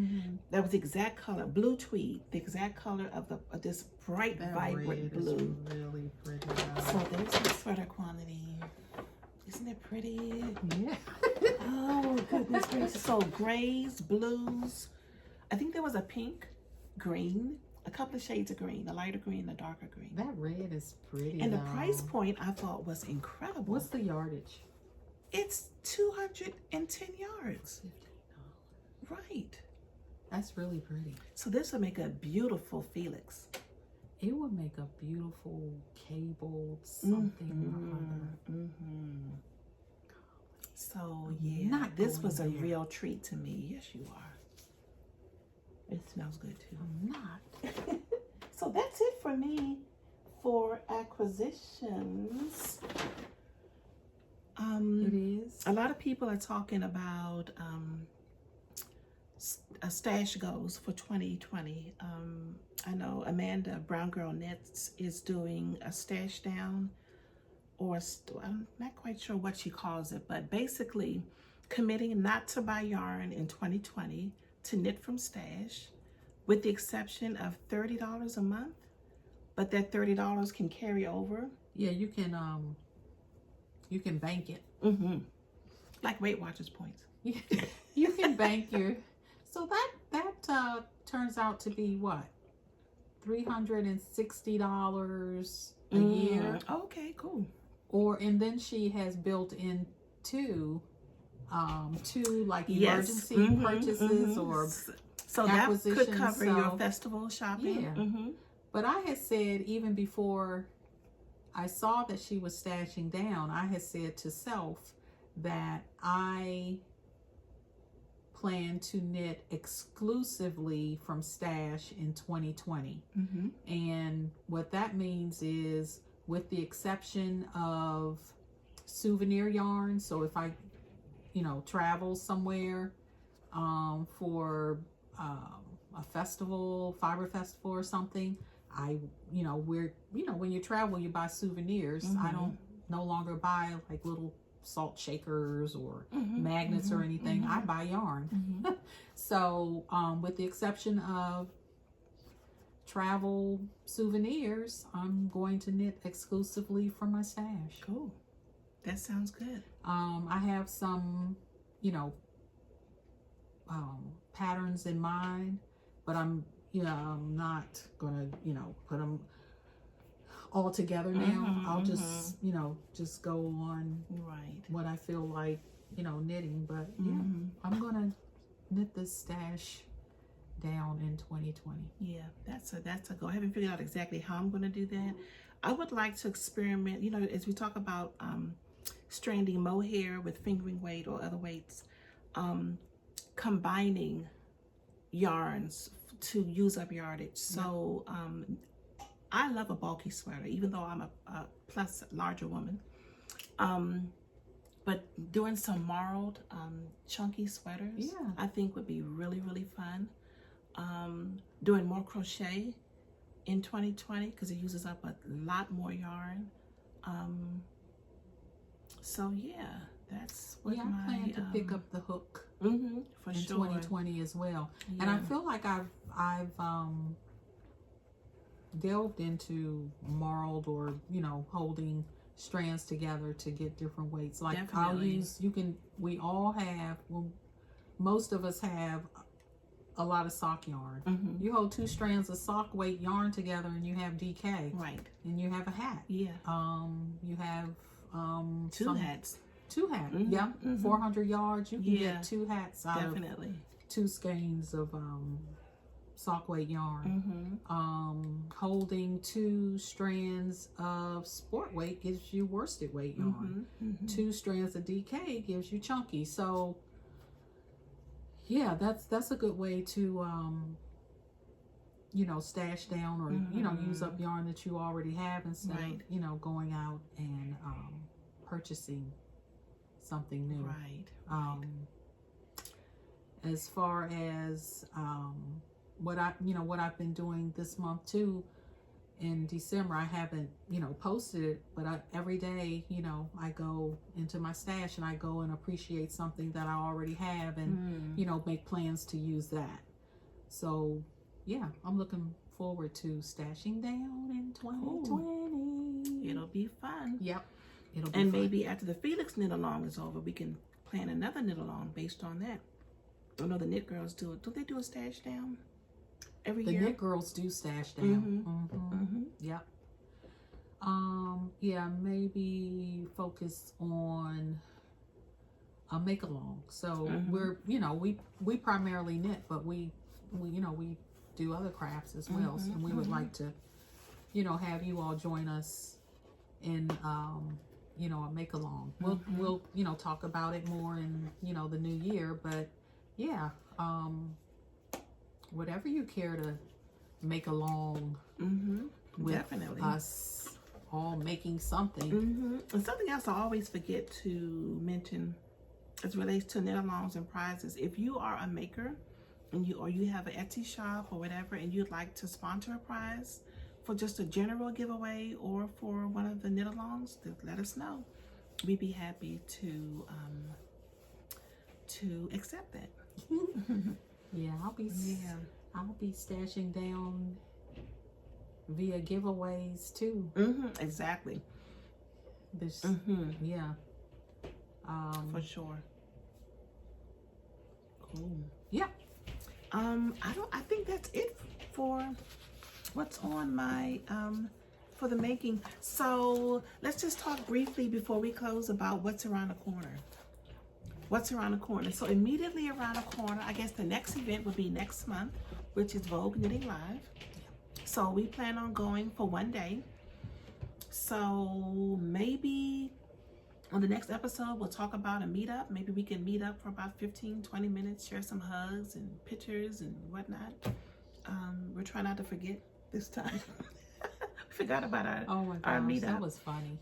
That was the exact color, blue tweed, the exact color of this bright, vibrant blue. Is really pretty. So there's the sweater quantity. Isn't it pretty? Yeah. Oh goodness gracious. So grays, blues. I think there was a pink, green, a couple of shades of green, a lighter green, a darker green. That red is pretty. And the price point I thought was incredible. What's the yardage? It's 210 yards. $15. Right. That's really pretty. So this will make a beautiful Felix. It would make a beautiful cabled something. So yeah, this was a real treat to me. Yes, you are. It smells good too. I'm not. So that's it for me for acquisitions. It is. A lot of people are talking about stash goals for 2020. I know Amanda Brown Girl Knits is doing a stash down, or I'm not quite sure what she calls it, but basically committing not to buy yarn in 2020 to knit from stash, with the exception of $30 a month, but that $30 can carry over. Yeah, you can bank it. Like Weight Watchers points. You can bank your. So that turns out to be what, $360 a year. Okay, cool. And then she has built in two like emergency purchases or so that could cover your festival shopping. Yeah. But I had said, even before I saw that she was stashing down, I had said to self that I plan to knit exclusively from stash in 2020. And what that means is, with the exception of souvenir yarn, so if I travel somewhere for a festival, fiber festival or something, when you travel, you buy souvenirs. I don't no longer buy like little salt shakers or magnets or anything. I buy yarn. So with the exception of travel souvenirs, I'm going to knit exclusively from my stash. Cool. That sounds good. I have some, patterns in mind, but I'm not gonna, put them all together now. I'll just, just go on what I feel like, knitting. But yeah, I'm gonna knit this stash down in 2020. Yeah, that's a goal. I haven't figured out exactly how I'm gonna do that. I would like to experiment, as we talk about stranding mohair with fingering weight or other weights, combining yarns to use up yardage. So I love a bulky sweater, even though I'm a plus larger woman. But doing some marled chunky sweaters, I think would be really, really fun. Doing more crochet in 2020 because it uses up a lot more yarn. So yeah, that's what I plan to pick up the hook for in sure. 2020 as well. And I feel like I've delved into marled or holding strands together to get different weights. Like Definitely. we all have, well, most of us have a lot of sock yarn. You hold 2 strands of sock weight yarn together and you have DK. Right. And you have a hat. Yeah. You have 2 hats. 2 hats. 400 yards. You can get 2 hats out Definitely. of 2 skeins of sock weight yarn. Holding 2 strands of sport weight gives you worsted weight yarn. 2 strands of DK gives you chunky. So yeah, that's a good way to stash down or use up yarn that you already have instead of going out and purchasing something new. As far as what I've been doing this month too, in December, I haven't posted it, but every day I go into my stash and I go and appreciate something that I already have and make plans to use that. So yeah, I'm looking forward to stashing down in 2020. Cool. It'll be fun. Yep. It'll be and fun. Maybe after the Felix knit along is over, we can plan another knit along based on that. I know the knit girls do it. Do they do a stash down? every The year. knit girls do stash down. Yep. Yeah, maybe focus on a make along. So we're, we primarily knit, but we do other crafts as well. So we would like to, have you all join us in, a make along. We'll, talk about it more in, the new year, but yeah, whatever you care to make along with Definitely. us all making something. And something else I always forget to mention as relates to knit alongs and prizes. If you are a maker and you have an Etsy shop or whatever, and you'd like to sponsor a prize for just a general giveaway or for one of the knit alongs, let us know. We'd be happy to accept that. Yeah, I'll be stashing down via giveaways too. Exactly. This, yeah. For sure. Cool. Yeah. I think that's it for what's on my for the making. So let's just talk briefly before we close about what's around the corner. What's around the corner? So immediately around the corner, I guess the next event would be next month, which is Vogue Knitting Live. So we plan on going for one day. So maybe on the next episode, we'll talk about a meetup. Maybe we can meet up for about 15-20 minutes, share some hugs and pictures and whatnot. We're trying not to forget this time. We forgot about our meetup. That was funny.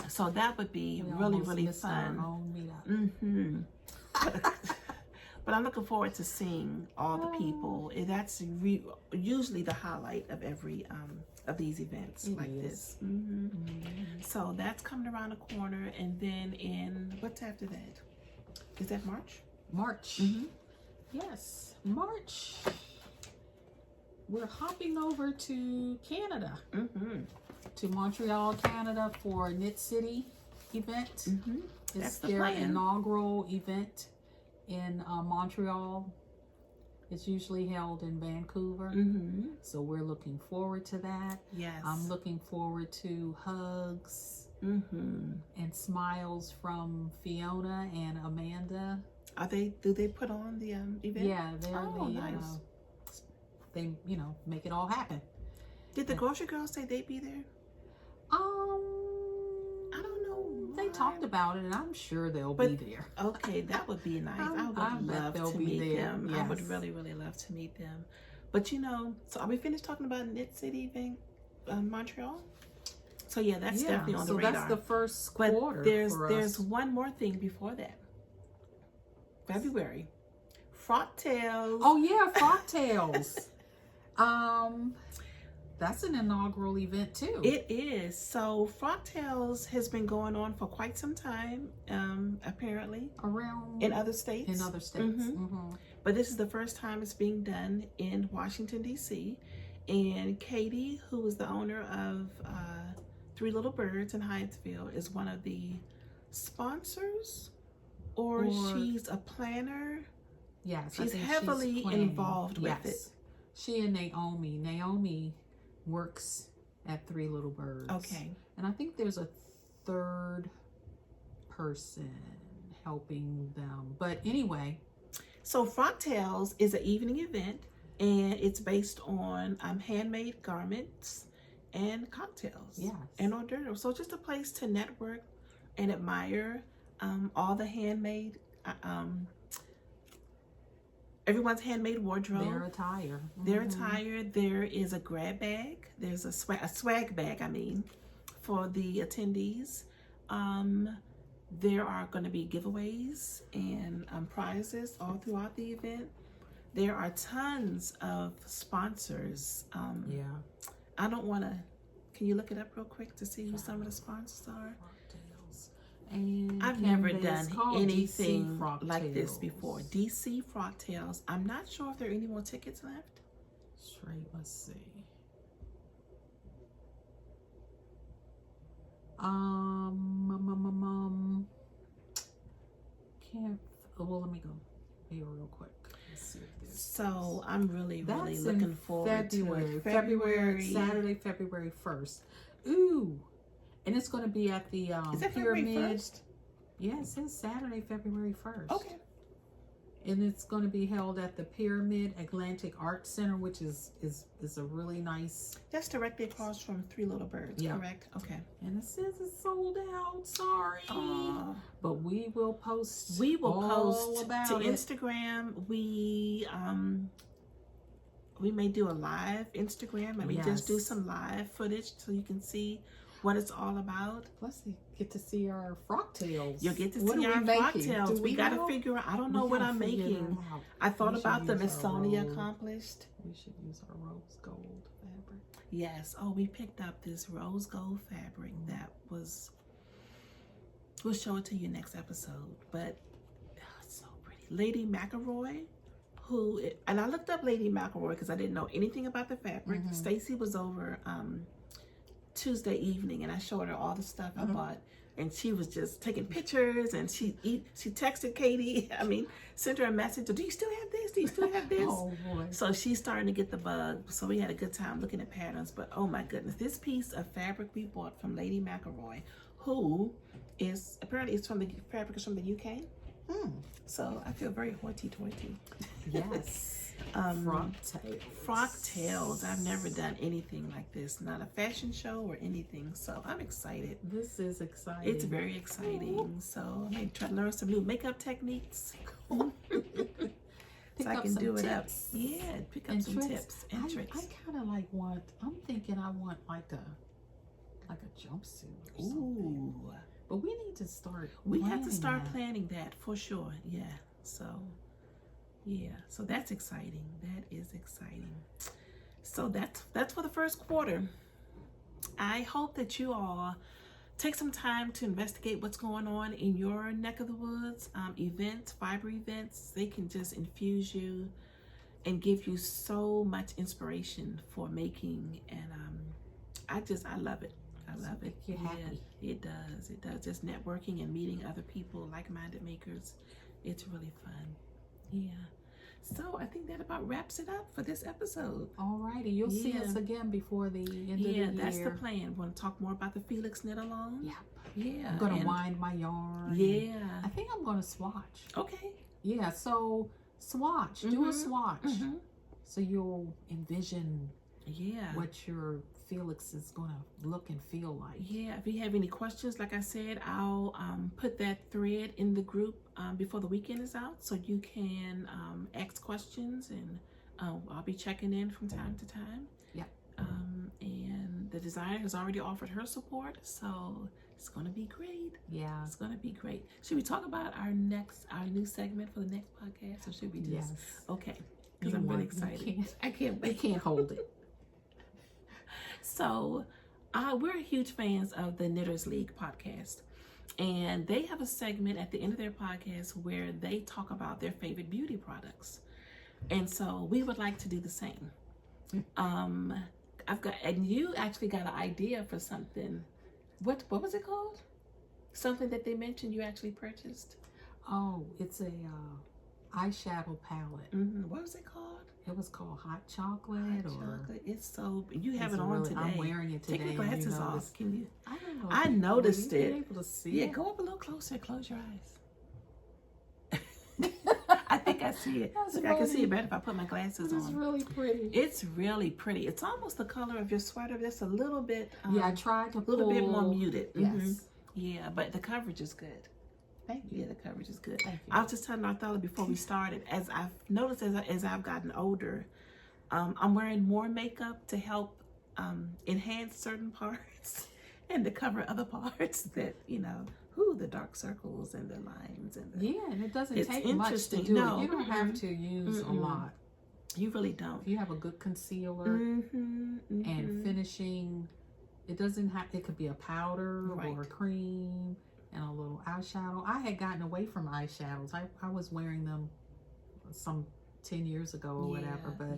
So that would be really fun. Our own meetup. But I'm looking forward to seeing all the people. That's usually the highlight of every of these events this. So that's coming around the corner, and then what's after that? Is that March? March. Yes, March. We're hopping over to Canada, to Montreal, Canada for Knit City event. It's their inaugural event in Montreal. It's usually held in Vancouver. So we're looking forward to that. Yes. I'm looking forward to hugs and smiles from Fiona and Amanda. Do they put on the event? Yeah, they're nice. They, make it all happen. Did the grocery girls say they'd be there? I don't know. They talked about it, and I'm sure they'll be there. Okay, that would be nice. I would love to meet them. Yes. I would really love to meet them. But so are we finished talking about Knit City event, Montreal? So yeah, that's definitely on the radar. So that's the first quarter. There's one more thing before that. February, Frock Tales. Oh yeah, Frock Tales. That's an inaugural event too. It is. So Frock Tales has been going on for quite some time, apparently. Around in other states. But this is the first time it's being done in Washington, D.C. And Katie, who is the owner of Three Little Birds in Hyattsville, is one of the sponsors, or she's a planner. Yes, she's heavily involved with it. She and Naomi. Naomi works at Three Little Birds. Okay. And I think there's a third person helping them. But anyway. So Frock Tales is an evening event, and it's based on handmade garments and cocktails. Yes. And hors d'oeuvres. So just a place to network and admire all the handmade everyone's handmade wardrobe. Their attire. Their attire. There is a grab bag. There's a swag bag, for the attendees. There are going to be giveaways and prizes all throughout the event. There are tons of sponsors. I don't want to... Can you look it up real quick to see who some of the sponsors are? And I've never done anything like this before. DC Frock Tales. I'm not sure if there are any more tickets left. Straight, let's see. Can't. Well, let me go here real quick. Let's see if there's- So I'm really That's looking in forward February. to it. Saturday, February 1st. Ooh. And it's going to be at the Is it Pyramid. February 1st? Yeah, it says Saturday, February 1st. Okay. And it's going to be held at the Pyramid Atlantic Art Center, which is a really nice. That's directly across from Three Little Birds, Yeah. correct? Okay. And it says it's sold out. Sorry. But we will post. We will all post about to it. Instagram. We may do a live Instagram, and we just do Yes. some live footage so you can see what it's all about. Plus, you get to see our frock tails. You'll get to What see are our we frock making? tails. Do We got to know? figure out. I don't We know what gotta I'm figure making. that out. I thought We should about the use our Missoni rose. Accomplished. We should use our rose gold fabric. Yes. Oh, we picked up this rose gold fabric that was. We'll show it to you next episode. But it's so pretty. Lady McElroy, and I looked up Lady McElroy because I didn't know anything about the fabric. Stacy was over Tuesday evening, and I showed her all the stuff I bought. And she was just taking pictures, and she texted Katie. I mean, sent her a message. Do you still have this? Do you still have this? Oh boy! So she's starting to get the bug. So we had a good time looking at patterns. But oh my goodness, this piece of fabric we bought from Lady McElroy, who is apparently from the UK. So I feel very hoity-toity. Yes. Frock tails. I've never done anything like this. Not a fashion show or anything. So I'm excited. This is exciting. It's very exciting. So I may try to learn some new makeup techniques. Pick so I up can some do it tips. up. Yeah, pick up And some tricks. tips and tricks. I kind of like I'm thinking I want like a jumpsuit or something. Ooh. But we need to start. We have to start that. planning that for sure. Yeah. So, yeah. So that's exciting. That is exciting. So that's for the first quarter. I hope that you all take some time to investigate what's going on in your neck of the woods. Events, fiber events, they can just infuse you and give you so much inspiration for making. And I love it. I love it. Make you happy. Yeah, it does. It does. Just networking and meeting other people, like-minded makers. It's really fun. Yeah. So I think that about wraps it up for this episode. Alrighty, you'll see us again before the end of the year. Yeah, that's the plan. Want to talk more about the Felix knit along? Yep. Yeah. I'm gonna wind my yarn. Yeah. I think I'm gonna swatch. Okay. Yeah. So swatch. Do a swatch. So you'll envision. Yeah. What your Felix is gonna look and feel like. Yeah. If you have any questions, like I said, I'll put that thread in the group before the weekend is out, so you can ask questions, and I'll be checking in from time to time. Yeah. And the designer has already offered her support, so it's gonna be great. Yeah. It's gonna be great. Should we talk about our new segment for the next podcast, or should we just? Yes. Okay. Because I'm really excited. I can't wait. I can't hold it. So, we're huge fans of the Knitters League podcast, and they have a segment at the end of their podcast where they talk about their favorite beauty products, and so we would like to do the same. And you actually got an idea for something. What was it called? Something that they mentioned you actually purchased. Oh, it's a eyeshadow palette. What was it called? It was called Hot Chocolate. Chocolate. It's so. You have it on really, today. I'm wearing it today. Take your glasses off. Can you? I don't know. I noticed it. Able to see Yeah, it? go up a little closer. Close your eyes. I think I see it. Look, I can see it better if I put my glasses on. It's really pretty. It's really pretty. It's almost the color of your sweater. Just a little bit. Yeah, I tried to a little bit more muted. Yes. Yeah, but the coverage is good. Thank you. Yeah, the coverage is good. Thank you. I was just telling Arthella before we started, as I've noticed as I've gotten older, I'm wearing more makeup to help enhance certain parts and to cover other parts that, the dark circles and the lines. And it doesn't It's take much to interesting. do No. it. You don't have to use a lot. You really don't. If you have a good concealer and finishing, it doesn't have, it could be a powder or a cream and a little eyeshadow. I had gotten away from eyeshadows. I was wearing them some 10 years ago or whatever, but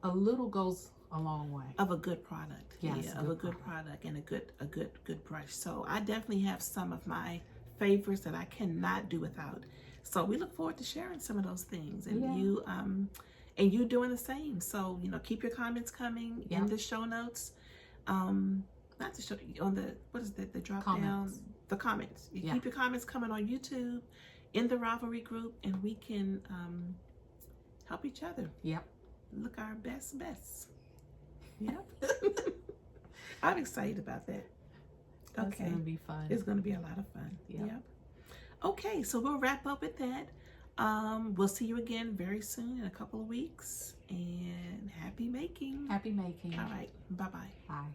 a little goes a long way. Of a good product. Yes, of a good product and a good brush. So I definitely have some of my favorites that I cannot do without. So we look forward to sharing some of those things, and Yeah. you doing the same. So keep your comments coming in the show notes. Not the show on the the drop down, the comments. You keep your comments coming on YouTube, in the Ravelry group, and we can help each other. Yep. Look our best. Yep. I'm excited about that. That's Okay. gonna be fun. It's gonna be a lot of fun. Yep. Okay, so we'll wrap up with that. We'll see you again very soon in a couple of weeks. And happy making. Happy making. All right. Bye-bye. Bye.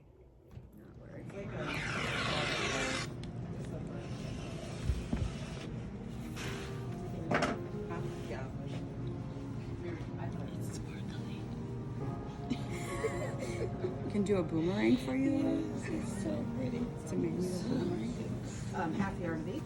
Can do a boomerang for you. This is so pretty. It's amazing. Boomerang. Half yard of each.